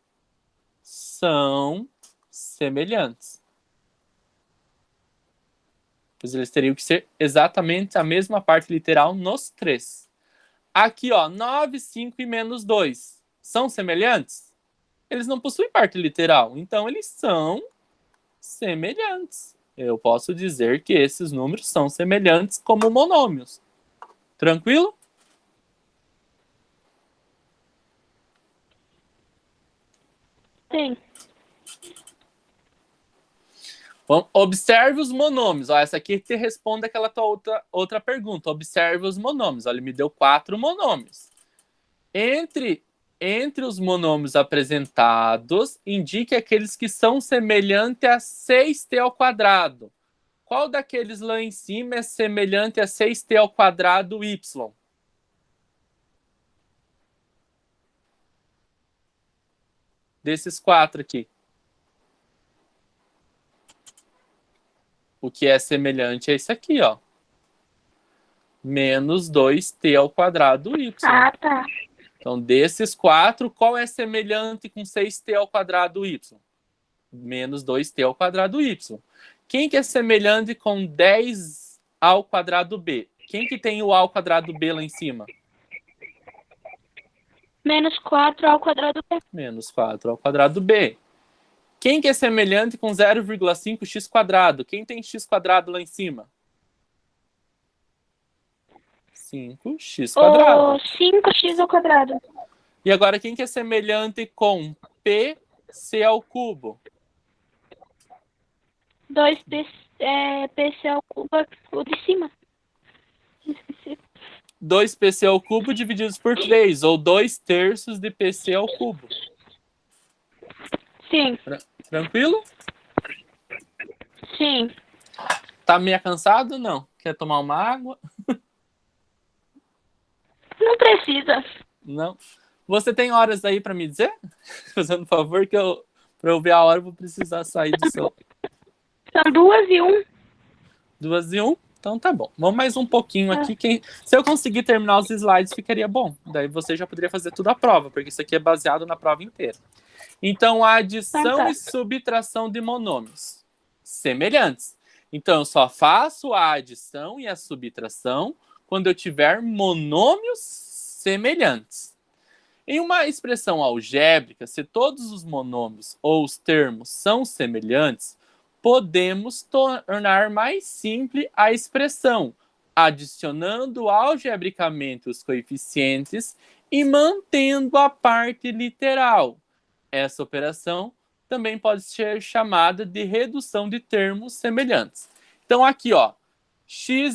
Speaker 1: são semelhantes. Pois eles teriam que ser exatamente a mesma parte literal nos três. Aqui, ó, 9, 5 e menos 2. São semelhantes? Eles não possuem parte literal. Então, eles são semelhantes. Eu posso dizer que esses números são semelhantes como monômios. Tranquilo?
Speaker 2: Sim.
Speaker 1: Observe os monômios. Ó, essa aqui te responde aquela tua outra pergunta. Observe os monômios. Ó, ele me deu 4 monômios. Entre os monômios apresentados, indique aqueles que são semelhantes a 6t ao quadrado. Qual daqueles lá em cima é semelhante a 6t ao quadrado y? Desses 4 aqui. O que é semelhante é esse aqui, ó. Menos 2t ao quadrado y.
Speaker 2: Ah, tá.
Speaker 1: Então, desses 4, qual é semelhante com 6t ao quadrado y? Menos 2t ao quadrado y. Quem que é semelhante com 10 ao quadrado b? Quem que tem o a ao quadrado b lá em cima?
Speaker 2: Menos 4 ao quadrado b.
Speaker 1: Menos 4 ao quadrado b. Quem que é semelhante com 0,5x quadrado? Quem tem x quadrado lá em cima? 5x quadrado.
Speaker 2: 5x ao quadrado.
Speaker 1: E agora, quem que é semelhante com pc ao cubo?
Speaker 2: 2pc ao cubo, o de cima.
Speaker 1: 2pc ao cubo divididos por 3, ou 2/3 de pc ao cubo.
Speaker 2: Sim.
Speaker 1: Tranquilo?
Speaker 2: Sim.
Speaker 1: Tá meio cansado? Não. Quer tomar uma água?
Speaker 2: Não precisa.
Speaker 1: Não. Você tem horas aí para me dizer? Fazendo favor, que para eu ver a hora eu vou precisar sair do seu...
Speaker 2: São 2:01.
Speaker 1: 2:01? Então tá bom. Vamos mais um pouquinho aqui. Se eu conseguir terminar os slides, ficaria bom. Daí você já poderia fazer tudo a prova, porque isso aqui é baseado na prova inteira. Então, a adição
Speaker 2: Tá.
Speaker 1: e subtração de monômios semelhantes. Então, eu só faço a adição e a subtração quando eu tiver monômios semelhantes. Em uma expressão algébrica, se todos os monômios ou os termos são semelhantes, podemos tornar mais simples a expressão, adicionando algebricamente os coeficientes e mantendo a parte literal. Essa operação também pode ser chamada de redução de termos semelhantes. Então, aqui, ó, xy,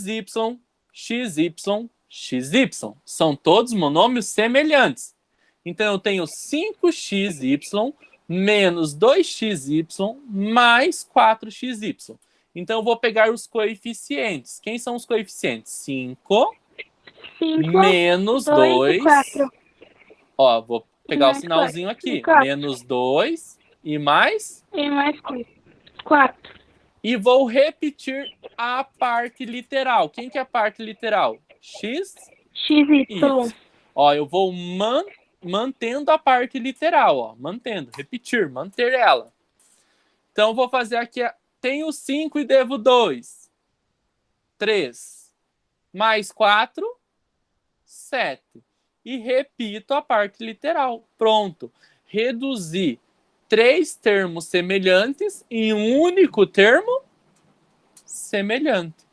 Speaker 1: xy, xy, são todos monômios semelhantes. Então, eu tenho 5xy menos 2xy mais 4xy. Então, eu vou pegar os coeficientes. Quem são os coeficientes? 5 menos 2.
Speaker 2: 4.
Speaker 1: Ó, vou pegar o
Speaker 2: mais
Speaker 1: sinalzinho
Speaker 2: 4.
Speaker 1: aqui.
Speaker 2: 4.
Speaker 1: Menos 2 e mais...
Speaker 2: E mais 4.
Speaker 1: E vou repetir a parte literal. Quem que é a parte literal? X,
Speaker 2: XY.
Speaker 1: Y. Ó, eu vou mantendo a parte literal, ó. Mantendo, repetir, manter ela. Então, eu vou fazer aqui, tenho 5 e devo 2. 3. Mais 4, 7. E repito a parte literal. Pronto. Reduzi 3 termos semelhantes em um único termo semelhante.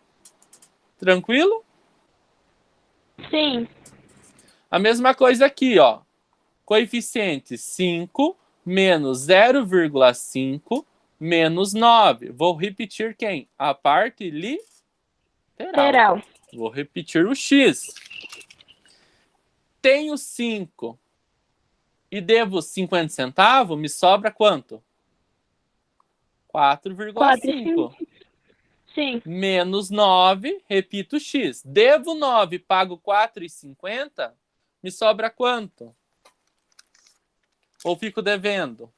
Speaker 1: Tranquilo?
Speaker 2: Sim.
Speaker 1: A mesma coisa aqui, ó. Coeficiente 5 menos 0,5 menos 9. Vou repetir quem? A parte literal. Vou repetir o x. Tenho 5 e devo 50 centavos, me sobra quanto? 4,5.
Speaker 2: Sim.
Speaker 1: Menos 9, repito x. Devo 9, pago 4,50, me sobra quanto? Ou fico devendo?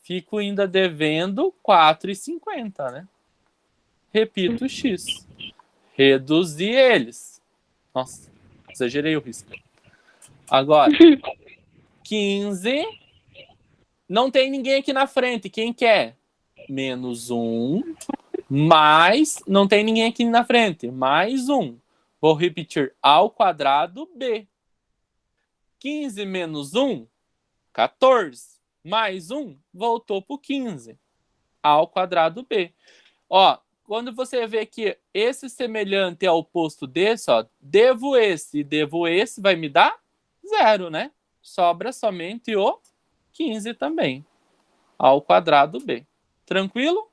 Speaker 1: Fico ainda devendo 4,50, né? Repito x. Reduzi eles. Nossa, exagerei o risco. Agora, 15. Não tem ninguém aqui na frente. Quem quer? Menos 1. Mais, não tem ninguém aqui na frente. Mais 1. Vou repetir ao quadrado b. 15 menos 1, 14. Mais 1, voltou para o 15. Ao quadrado b. Ó, quando você vê que esse semelhante é oposto desse, ó, devo esse e devo esse, vai me dar 0, né? Sobra somente o 15 também. Ao quadrado b. Tranquilo?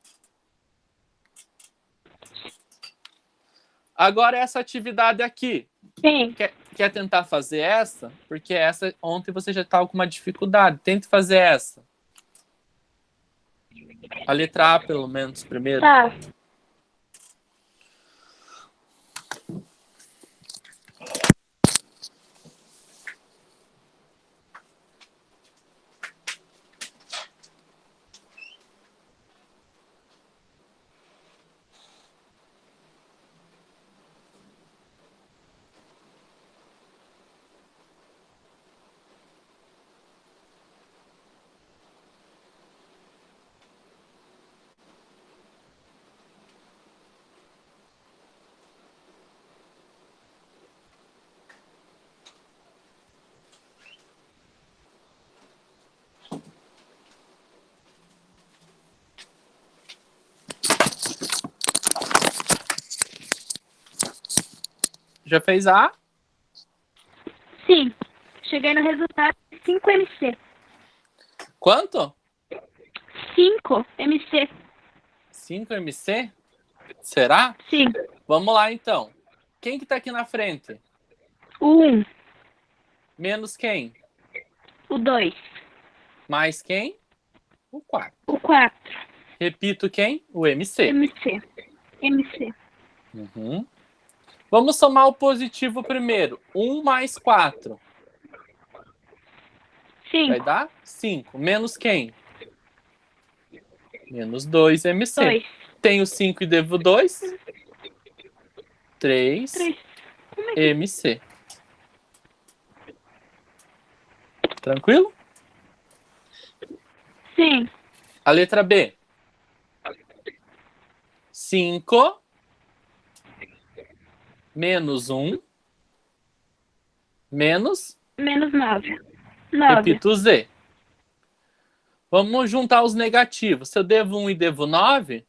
Speaker 1: Agora essa atividade aqui.
Speaker 2: Sim.
Speaker 1: Quer tentar fazer essa? Porque essa ontem você já estava com uma dificuldade. Tente fazer essa. A letra A, pelo menos, primeiro.
Speaker 2: Tá.
Speaker 1: Já fez a A?
Speaker 2: Sim. Cheguei no resultado 5 MC.
Speaker 1: Quanto?
Speaker 2: 5 MC.
Speaker 1: 5 MC? Será?
Speaker 2: Sim.
Speaker 1: Vamos lá, então. Quem que tá aqui na frente?
Speaker 2: O 1.
Speaker 1: Menos quem?
Speaker 2: O 2.
Speaker 1: Mais quem? O 4.
Speaker 2: O 4.
Speaker 1: Repito quem? O MC.
Speaker 2: MC. MC.
Speaker 1: Uhum. Vamos somar o positivo primeiro. 1 mais 4.
Speaker 2: 5.
Speaker 1: Vai dar 5. Menos quem? Menos 2 MC.
Speaker 2: 2.
Speaker 1: Tenho 5 e devo 2. 3
Speaker 2: 3. Como é que...
Speaker 1: MC. Tranquilo?
Speaker 2: Sim.
Speaker 1: A letra B. 5 menos 1 menos,
Speaker 2: Menos 9. 9.
Speaker 1: repito, Z. Vamos juntar os negativos. Se eu devo 1 e devo 9,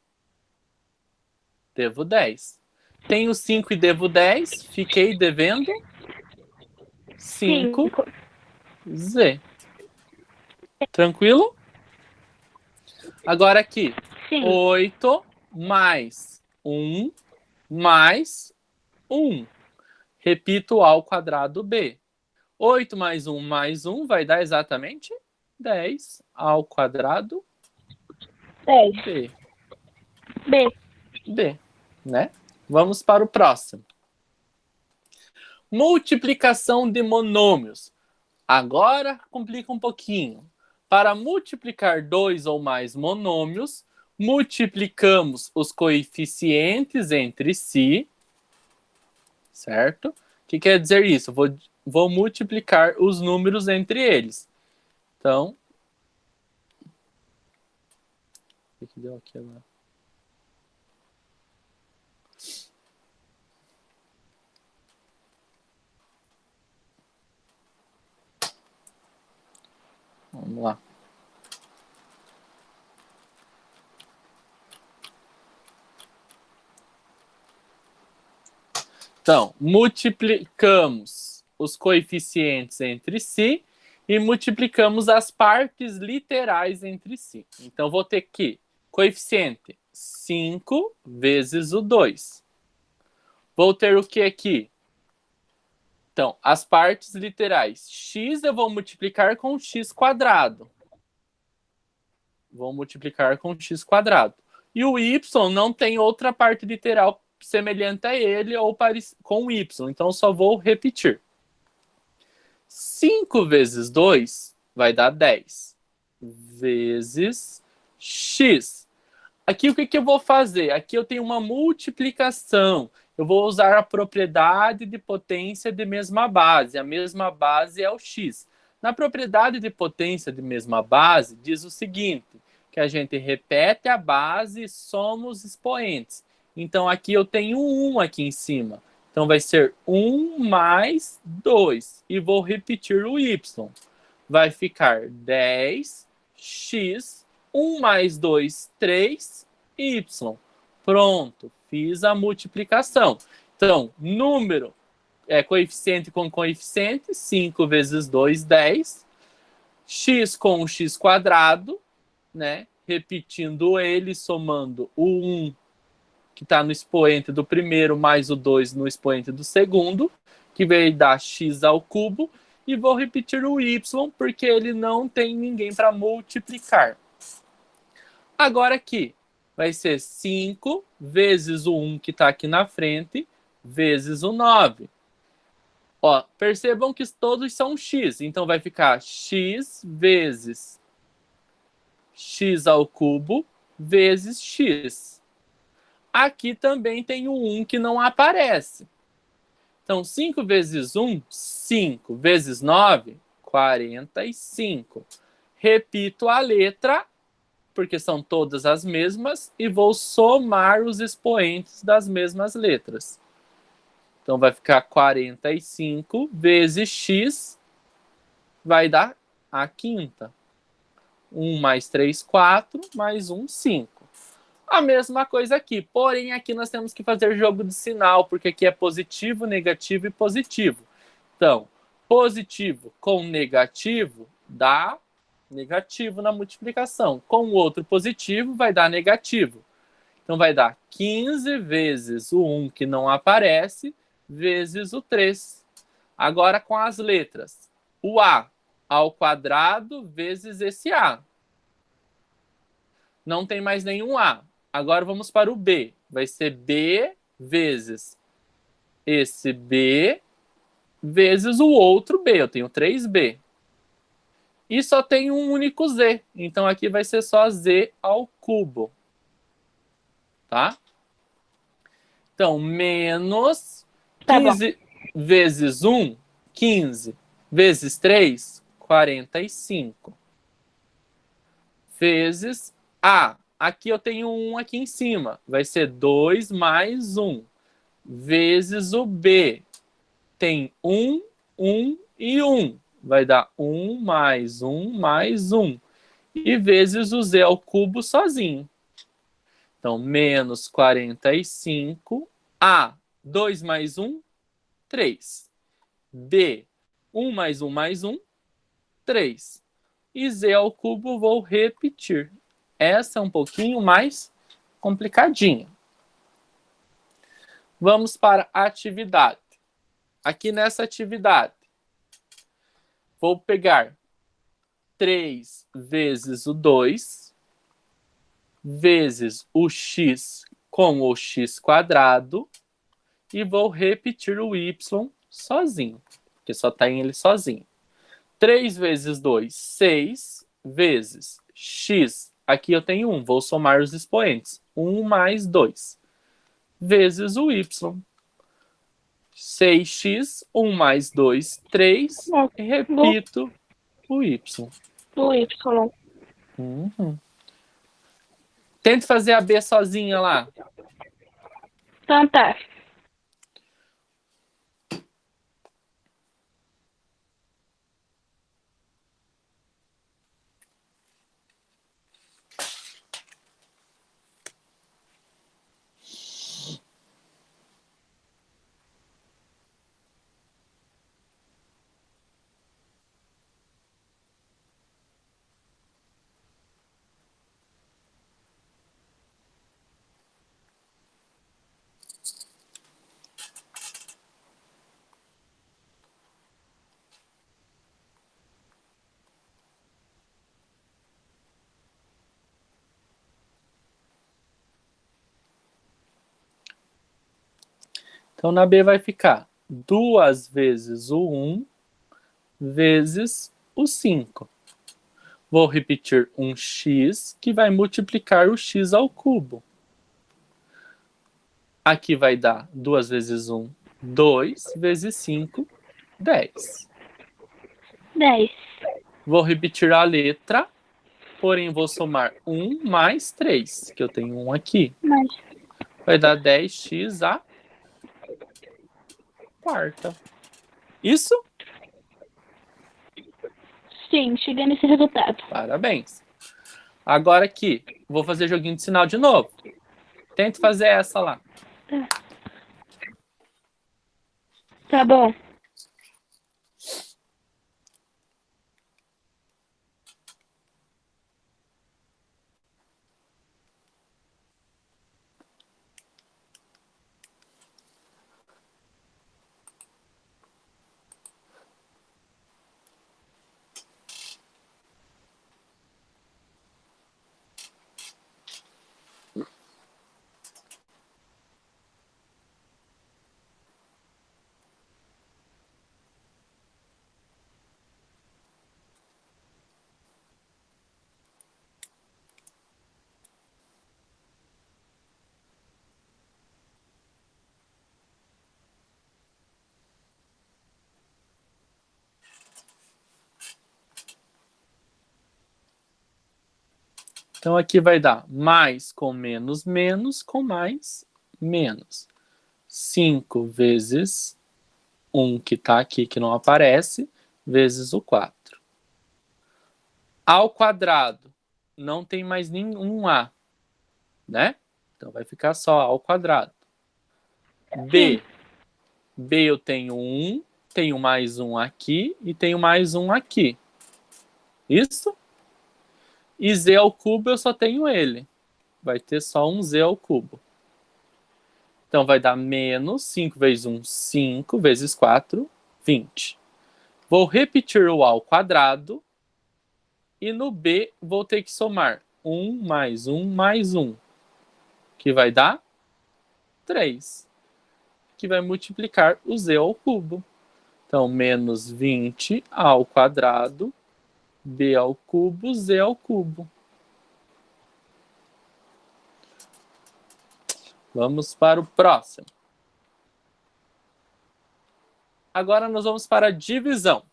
Speaker 1: devo 10. Tenho 5 e devo 10, fiquei devendo 5
Speaker 2: 5.
Speaker 1: Z. Tranquilo? Agora aqui,
Speaker 2: Sim.
Speaker 1: 8 mais 1 mais 1. Repito ao quadrado B. 8 mais 1 vai dar exatamente 10 ao quadrado
Speaker 2: 10.
Speaker 1: B.
Speaker 2: B.
Speaker 1: B, né? Vamos para o próximo. Multiplicação de monômios. Agora complica um pouquinho. Para multiplicar dois ou mais monômios, multiplicamos os coeficientes entre si, certo? O que quer dizer isso? Vou multiplicar os números entre eles. Então, o que deu aqui agora? Vamos lá. Então, multiplicamos os coeficientes entre si e multiplicamos as partes literais entre si. Então, vou ter que coeficiente 5 vezes o 2. Vou ter o que aqui? Então, as partes literais. X eu vou multiplicar com x quadrado. Vou multiplicar com x quadrado. E o y não tem outra parte literal semelhante a ele ou com y. Então, só vou repetir. 5 vezes 2 vai dar 10. Vezes x. Aqui o que eu vou fazer? Aqui eu tenho uma multiplicação. Eu vou usar a propriedade de potência de mesma base. A mesma base é o x. Na propriedade de potência de mesma base, diz o seguinte, que a gente repete a base e soma os expoentes. Então, aqui eu tenho 1 aqui em cima. Então, vai ser 1 mais 2. E vou repetir o y. Vai ficar 10x, 1 mais 2, 3y. Pronto, fiz a multiplicação. Então, número coeficiente com coeficiente, 5 vezes 2, 10. X com o x quadrado, né? Repetindo ele, somando o 1 que está no expoente do primeiro mais o 2 no expoente do segundo, que vai dar x ao cubo, e vou repetir o y, porque ele não tem ninguém para multiplicar. Agora aqui, vai ser 5 vezes o 1 que está aqui na frente, vezes o 9. Ó, percebam que todos são x, então vai ficar x vezes x ao cubo, vezes x. Aqui também tem o 1 que não aparece. Então, 5 vezes 1, 5 vezes 9, 45. Repito a letra, porque são todas as mesmas, e vou somar os expoentes das mesmas letras. Então, vai ficar 45 vezes x, vai dar a quinta. 1 mais 3, 4, mais 1, 5. A mesma coisa aqui, porém aqui nós temos que fazer jogo de sinal, porque aqui é positivo, negativo e positivo. Então, positivo com negativo dá negativo na multiplicação. Com o outro positivo vai dar negativo. Então vai dar 15 vezes o 1 que não aparece, vezes o 3. Agora com as letras. O A ao quadrado vezes esse A. Não tem mais nenhum A. Agora vamos para o B. Vai ser B vezes esse B vezes o outro B. Eu tenho 3B. E só tem um único Z. Então aqui vai ser só Z ao cubo. Tá? Então, menos 15 vezes 1, 15. Vezes 3, 45. Vezes A. Aqui eu tenho 1 aqui em cima. Vai ser 2 mais 1. Vezes o B. Tem 1, 1 e 1. Vai dar 1 mais 1 mais 1. E vezes o Z ao cubo sozinho. Então, menos 45. A. 2 mais 1, 3. B. 1 mais 1 mais 1, 3. E Z ao cubo vou repetir. Essa é um pouquinho mais complicadinha. Vamos para a atividade. Aqui nessa atividade, vou pegar 3 vezes o 2, vezes o x com o x quadrado, e vou repetir o y sozinho, porque só está em ele sozinho. 3 vezes 2, 6, vezes x, aqui eu tenho 1, vou somar os expoentes. 1 mais 2, vezes o y. 6x, 1 mais 2, 3, e repito o y.
Speaker 2: O Y.
Speaker 1: Uhum. Tente fazer a B sozinha lá.
Speaker 2: Então tá.
Speaker 1: Então, na B vai ficar 2 vezes o 1 vezes o 5. Vou repetir um x que vai multiplicar o x ao cubo. Aqui vai dar 2 vezes 1, 2 vezes 5, 10.
Speaker 2: 10.
Speaker 1: Vou repetir a letra, porém vou somar 1 mais 3, que eu tenho 1 aqui.
Speaker 2: Mas,
Speaker 1: Vai dar 10x a quarta. Isso?
Speaker 2: sim, cheguei nesse resultado.
Speaker 1: Parabéns. Agora aqui, vou fazer joguinho de sinal de novo. Tente fazer essa lá.
Speaker 2: Tá bom.
Speaker 1: Então aqui vai dar mais com menos, menos com mais, menos. 5 vezes 1 que está aqui, que não aparece, vezes o 4. Ao quadrado, não tem mais nenhum A, né? Então vai ficar só ao quadrado. B. B eu tenho 1, tenho mais 1 aqui e tenho mais 1 aqui. Isso? E z ao cubo eu só tenho ele. Vai ter só um z ao cubo. Então vai dar menos 5 vezes 1, 5, vezes 4, 20. Vou repetir o A ao quadrado. E no B vou ter que somar 1 mais 1 mais 1. Que vai dar 3. Que vai multiplicar o z ao cubo. Então, menos 20 ao quadrado, b ao cubo, z ao cubo. Vamos para o próximo. Agora nós vamos para a divisão.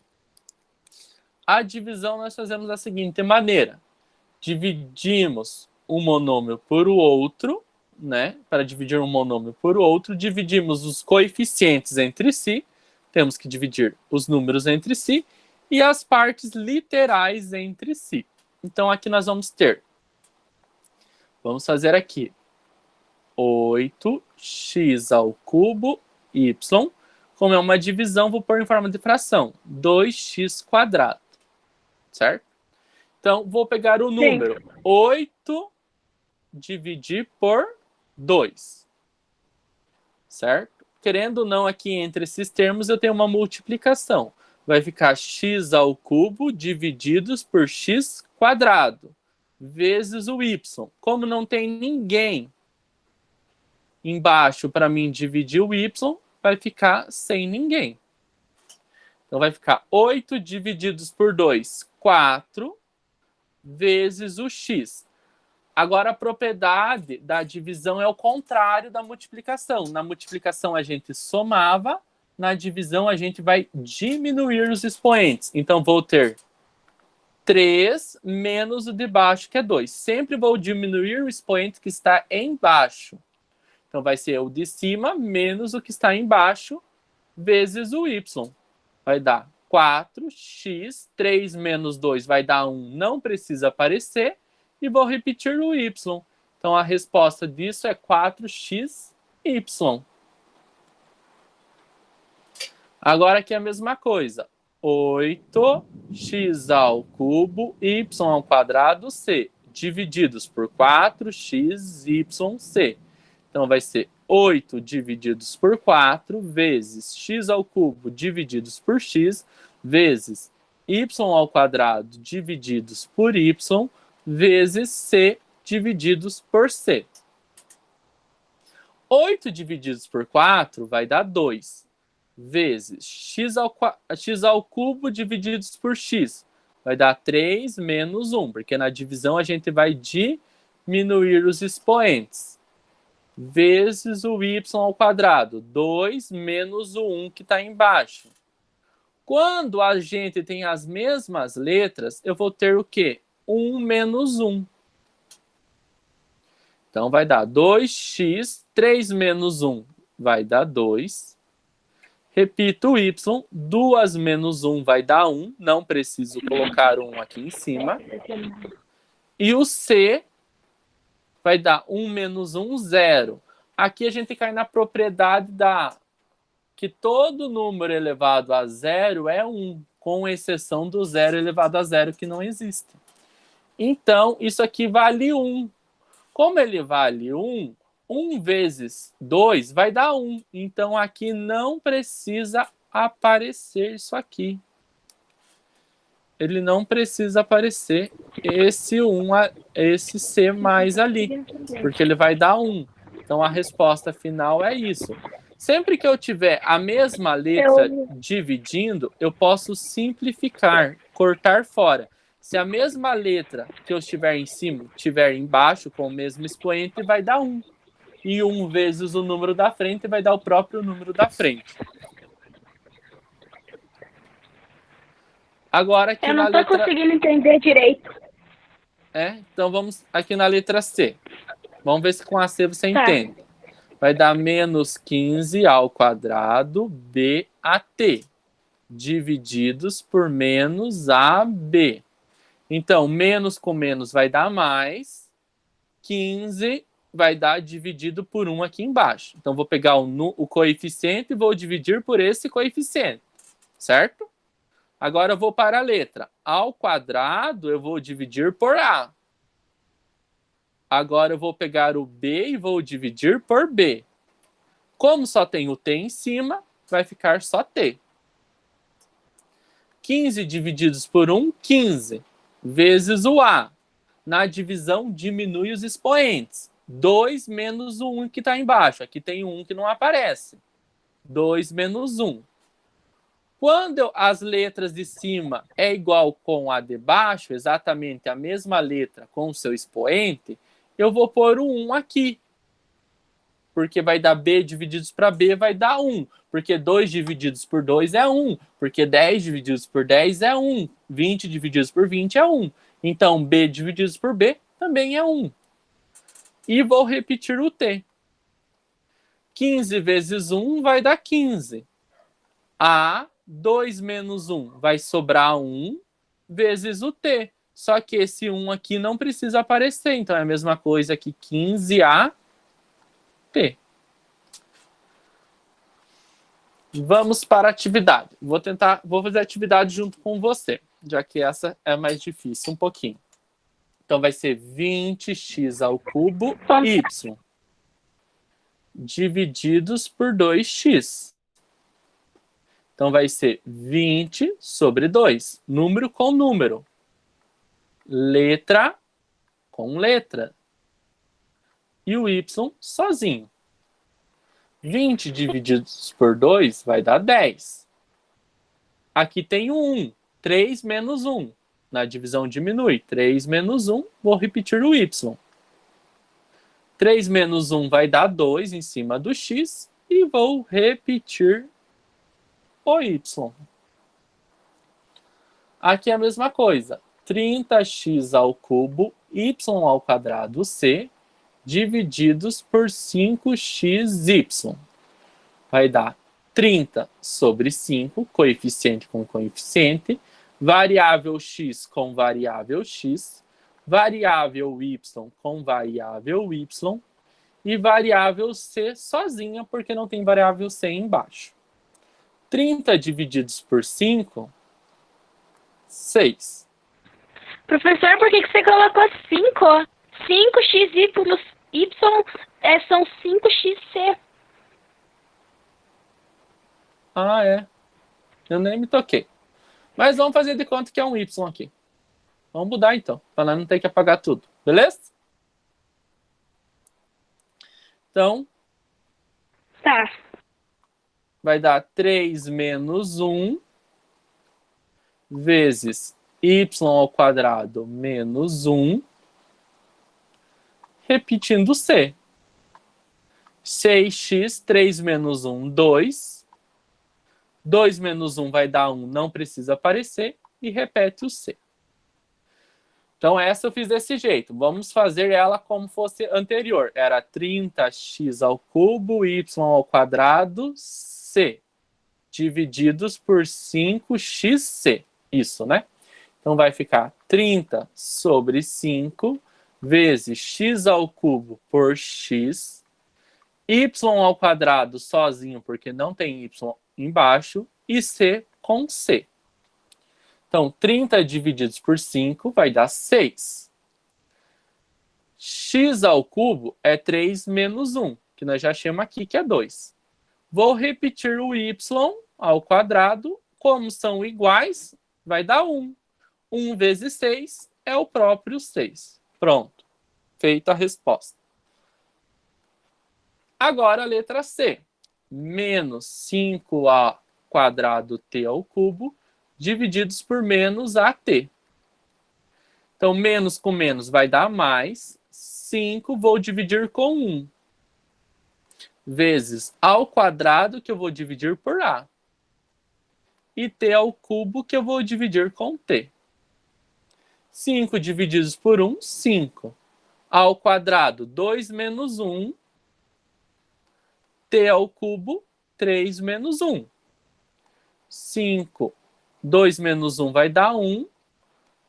Speaker 1: A divisão nós fazemos da seguinte maneira. Dividimos um monômio por outro, né? Para dividir um monômio por outro, dividimos os coeficientes entre si, temos que dividir os números entre si, e as partes literais entre si. Então, aqui nós vamos ter, vamos fazer aqui, 8x ao cubo y, como é uma divisão, vou pôr em forma de fração, 2x quadrado, certo? Então, vou pegar o número 8 dividir por 2, certo? Querendo ou não, aqui entre esses termos, eu tenho uma multiplicação. Vai ficar x ao cubo divididos por x quadrado, vezes o y. Como não tem ninguém embaixo para mim dividir o y, vai ficar sem ninguém. Então, vai ficar 8 divididos por 2, 4, vezes o x. Agora, a propriedade da divisão é o contrário da multiplicação. Na multiplicação, a gente somava, na divisão, a gente vai diminuir os expoentes. Então, vou ter 3 menos o de baixo, que é 2. Sempre vou diminuir o expoente que está embaixo. Então, vai ser o de cima menos o que está embaixo, vezes o y. Vai dar 4x, 3 menos 2 vai dar 1, não precisa aparecer, e vou repetir o y. Então, a resposta disso é 4xy. Agora aqui é a mesma coisa. 8x ao cubo y ao quadrado c, divididos por 4xyc. Então, vai ser 8 divididos por 4 vezes x ao cubo divididos por x vezes y ao quadrado divididos por y vezes c divididos por c. 8 divididos por 4 vai dar 2, vezes x ao cubo divididos por x. Vai dar 3 menos 1, porque na divisão a gente vai diminuir os expoentes. Vezes o y ao quadrado, 2 menos o 1 que está embaixo. Quando a gente tem as mesmas letras, eu vou ter o quê? 1 menos 1. Então, vai dar 2x, 3 menos 1 vai dar 2. Repito o y, 2 menos 1 vai dar 1. Não preciso colocar 1 aqui em cima. E o c vai dar 1 menos 1, 0. Aqui a gente cai na propriedade que todo número elevado a 0 é 1, com exceção do 0 elevado a 0, que não existe. Então, isso aqui vale 1. Como ele vale 1, 1 vezes 2 vai dar 1. Então, aqui não precisa aparecer isso aqui. Ele não precisa aparecer esse 1, esse C mais ali, porque ele vai dar 1. Então, a resposta final é isso. Sempre que eu tiver a mesma letra dividindo, eu posso simplificar, cortar fora. Se a mesma letra que eu estiver em cima estiver embaixo com o mesmo expoente, vai dar 1. E 1 vezes o número da frente vai dar o próprio número da frente. Agora aqui
Speaker 2: eu não
Speaker 1: na
Speaker 2: estou conseguindo entender direito.
Speaker 1: Então vamos aqui na letra C. Vamos ver se com a C você entende. Vai dar menos 15 ao quadrado BAT, divididos por menos AB. Então, menos com menos vai dar mais, 15 vai dar dividido por 1 aqui embaixo. Então, vou pegar o coeficiente e vou dividir por esse coeficiente, certo? Agora, eu vou para a letra. Ao quadrado, eu vou dividir por A. Agora, eu vou pegar o B e vou dividir por B. Como só tem o T em cima, vai ficar só T. 15 divididos por 1, 15. Vezes o A. Na divisão, diminui os expoentes. 2 menos o 1 que está embaixo. Aqui tem 1 que não aparece. 2 menos 1. Quando as letras de cima é igual com a de baixo, exatamente a mesma letra com o seu expoente, eu vou pôr o 1 aqui. porque vai dar B divididos para B vai dar 1. Porque 2 divididos por 2 é 1. Porque 10 divididos por 10 é 1. 20 divididos por 20 é 1. Então, B divididos por B também é 1. E vou repetir o T. 15 vezes 1 vai dar 15. A 2 menos 1 vai sobrar 1 vezes o T. Só que esse 1 aqui não precisa aparecer. Então, é a mesma coisa que 15A T. Vamos para a atividade. Vou fazer a atividade junto com você, já que essa é mais difícil um pouquinho. Então vai ser 20x ao cubo y divididos por 2x. Então vai ser 20 sobre 2, número com número, letra com letra, e o y sozinho. 20 divididos por 2 vai dar 10. Aqui tem 1. 3 menos 1. Na divisão diminui. 3 menos 1. Vou repetir o y. 3 menos 1 vai dar 2 em cima do x. E vou repetir o y. Aqui é a mesma coisa. 30x ao cubo y ao quadrado c divididos por 5xy. Vai dar 30 sobre 5, coeficiente com coeficiente, variável x com variável x, variável y com variável y, e variável c sozinha, porque não tem variável c embaixo. 30 divididos por 5, 6.
Speaker 2: Professor, por que você colocou 5? 5xy são 5xc.
Speaker 1: Ah, é. Eu nem me toquei. Mas vamos fazer de conta que é um y aqui. Vamos mudar então, para não ter que apagar tudo. Beleza? Então,
Speaker 2: Tá.
Speaker 1: vai dar 3 menos 1 vezes y ao quadrado menos 1, repetindo c. 6x, 3 menos 1, 2. 2 menos 1 vai dar 1, não precisa aparecer, e repete o c. Então, essa eu fiz desse jeito. Vamos fazer ela como fosse anterior. Era 30x ao cubo, y ao quadrado, c, divididos por 5xc. Isso, né? Então, vai ficar 30 sobre 5 vezes x ao cubo por x, y ao quadrado sozinho, porque não tem y embaixo, e c com c. Então, 30 divididos por 5 vai dar 6. X ao cubo é 3 menos 1, que nós já achamos aqui, que é 2. Vou repetir o y ao quadrado. Como são iguais, vai dar 1. 1 vezes 6 é o próprio 6. Pronto. Feita a resposta. Agora a letra C. Menos 5a quadrado t ao cubo divididos por menos AT. Então, menos com menos vai dar mais. 5 vou dividir com 1. Vezes ao quadrado, que eu vou dividir por A. E t ao cubo, que eu vou dividir com t. 5 divididos por 1, 5. Ao quadrado, 2 menos 1. T ao cubo, 3 menos 1. 5. 2 menos 1 vai dar 1.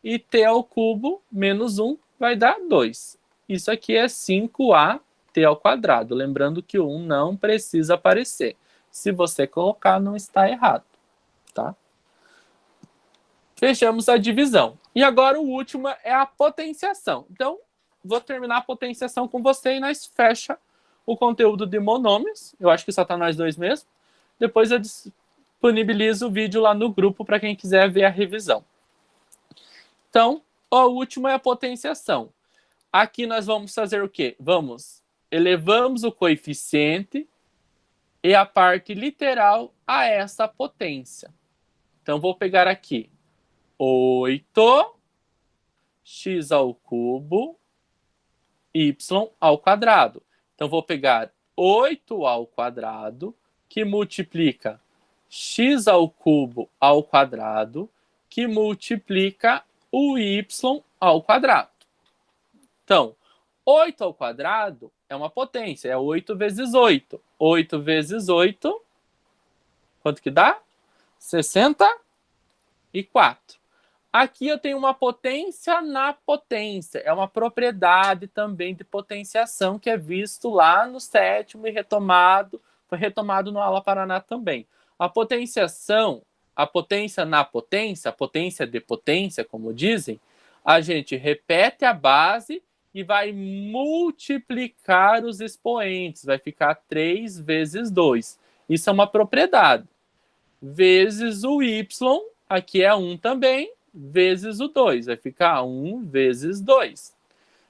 Speaker 1: E t ao cubo menos 1 vai dar 2. Isso aqui é 5a t ao quadrado. Lembrando que o 1 não precisa aparecer. Se você colocar, não está errado. Tá? Fechamos a divisão. E agora o último é a potenciação. Então, vou terminar a potenciação com você e nós fecha o conteúdo de monômios. Eu acho que só está nós dois mesmo. Depois eu disponibilizo o vídeo lá no grupo para quem quiser ver a revisão. Então, o último é a potenciação. Aqui nós vamos fazer o quê? Elevamos o coeficiente e a parte literal a essa potência. Então, vou pegar aqui 8x ao cubo y ao quadrado. Então, vou pegar 8 ao quadrado, que multiplica x ao cubo ao quadrado, que multiplica o y ao quadrado. Então, 8 ao quadrado é uma potência, é 8 vezes 8. 8 vezes 8, quanto que dá? 64. Aqui eu tenho uma potência na potência. É uma propriedade também de potenciação que é visto lá no sétimo e retomado. Foi retomado no Aula Paraná também. A potenciação, a potência na potência, a potência de potência, como dizem, a gente repete a base e vai multiplicar os expoentes. Vai ficar 3 vezes 2. Isso é uma propriedade. Vezes o y, aqui é 1 também, vezes o 2. Vai ficar 1 vezes 2.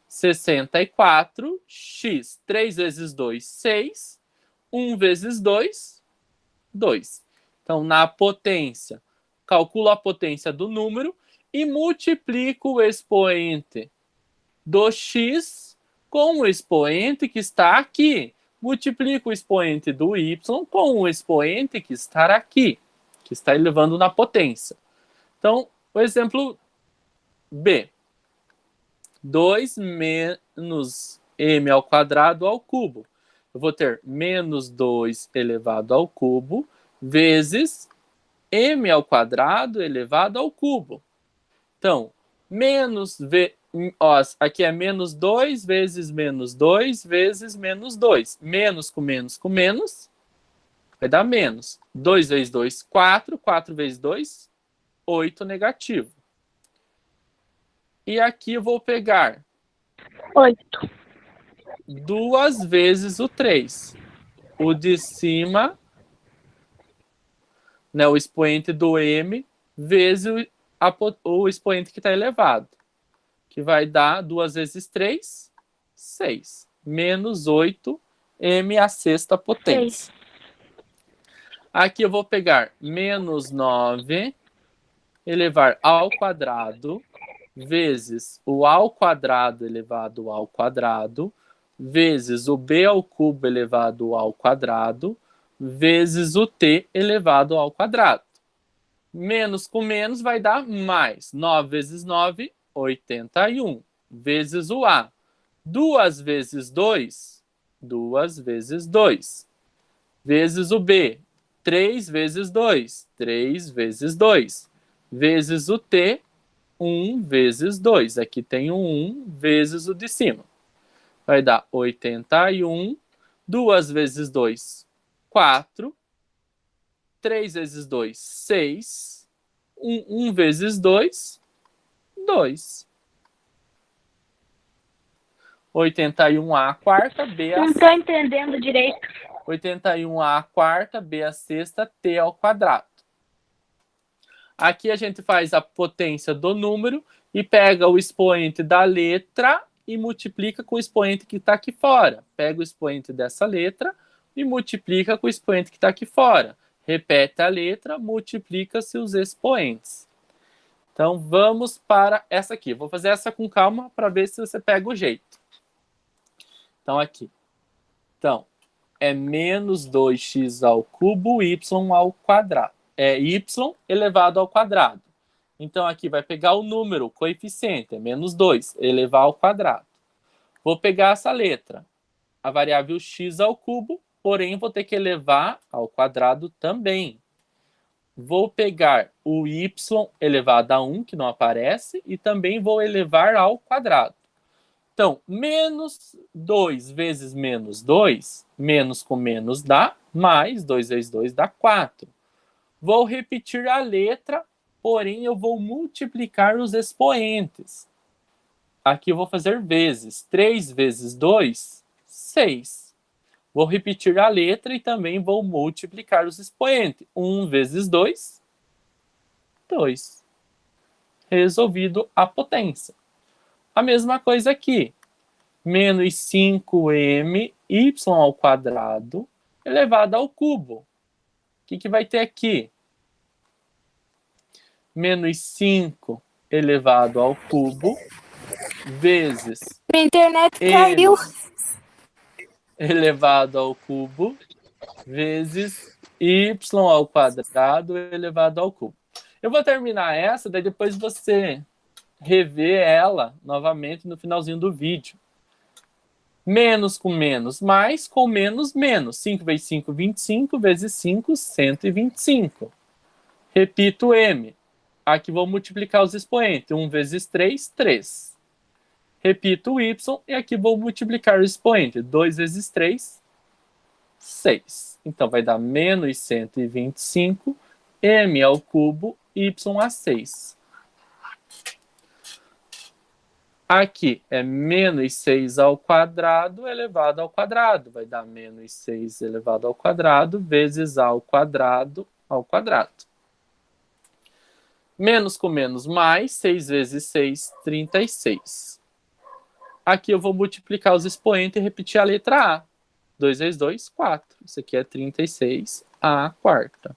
Speaker 1: 64x. 3 vezes 2, 6. 1 vezes 2, 2. Então, na potência, calculo a potência do número e multiplico o expoente do x com o expoente que está aqui. Multiplico o expoente do y com o expoente que está aqui, que está elevando na potência. Então, o exemplo B. 2 menos m ao quadrado ao cubo. Eu vou ter menos 2 elevado ao cubo vezes m ao quadrado elevado ao cubo. Então, menos aqui é menos 2 vezes menos 2 vezes menos 2. Menos com menos, vai dar menos. 2 vezes 2, 4. 4 vezes 2, 8 negativo. E aqui eu vou pegar
Speaker 2: 8.
Speaker 1: 2 vezes o 3. O de cima, né, o expoente do m, vezes o expoente que está elevado. Que vai dar 2 vezes 3, 6. Menos 8, m à sexta potência. 6. Aqui eu vou pegar menos 9, elevar ao quadrado, vezes o ao quadrado elevado ao quadrado, vezes o b ao cubo elevado ao quadrado, vezes o t elevado ao quadrado. Menos com menos vai dar mais. 9 vezes 9, 81. Vezes o a. 2 vezes 2, 2 vezes 2. Vezes o b. 3 vezes 2, 3 vezes 2. Vezes o t, 1 vezes 2. Aqui tem o 1 vezes o de cima. Vai dar 81. 2 vezes 2, 4. 3 vezes 2, 6. 1 vezes 2, 2. 81A a quarta, B a
Speaker 2: Não
Speaker 1: sexta.
Speaker 2: estou entendendo direito.
Speaker 1: 81A a quarta, B a sexta, T ao quadrado. Aqui a gente faz a potência do número e pega o expoente da letra e multiplica com o expoente que está aqui fora. Pega o expoente dessa letra e multiplica com o expoente que está aqui fora. Repete a letra, multiplica-se os expoentes. Então, vamos para essa aqui. Vou fazer essa com calma para ver se você pega o jeito. Então, aqui. Então, é menos 2x ao cubo, y ao quadrado. É y elevado ao quadrado. Então, aqui vai pegar o número, o coeficiente, é menos 2, elevar ao quadrado. Vou pegar essa letra, a variável x ao cubo, porém, vou ter que elevar ao quadrado também. Vou pegar o y elevado a 1, que não aparece, e também vou elevar ao quadrado. Então, menos 2 vezes menos 2, menos com menos dá, mais 2 vezes 2 dá 4. Vou repetir a letra, porém eu vou multiplicar os expoentes. Aqui eu vou fazer vezes. 3 vezes 2, 6. Vou repetir a letra e também vou multiplicar os expoentes. 1 vezes 2, 2. Resolvido a potência. A mesma coisa aqui. Menos 5m y ao quadrado elevado ao cubo. O que vai ter aqui? Menos 5 elevado ao cubo vezes...
Speaker 3: Minha internet caiu.
Speaker 1: elevado ao cubo vezes y ao quadrado elevado ao cubo. Eu vou terminar essa, daí depois você rever ela novamente no finalzinho do vídeo. Menos com menos, mais com menos, menos. 5 vezes 5, 25, vezes 5, 125. Repito M. Aqui vou multiplicar os expoentes. 1 vezes 3, 3. Repito o Y e aqui vou multiplicar o expoente. 2 vezes 3, 6. Então vai dar menos 125, M ao cubo, Y a 6. Aqui é menos 6 ao quadrado elevado ao quadrado. Vai dar menos 6 elevado ao quadrado vezes A ao quadrado ao quadrado. Menos com menos mais, 6 vezes 6, 36. Aqui eu vou multiplicar os expoentes e repetir a letra A. 2 vezes 2, 4. Isso aqui é 36, A quarta.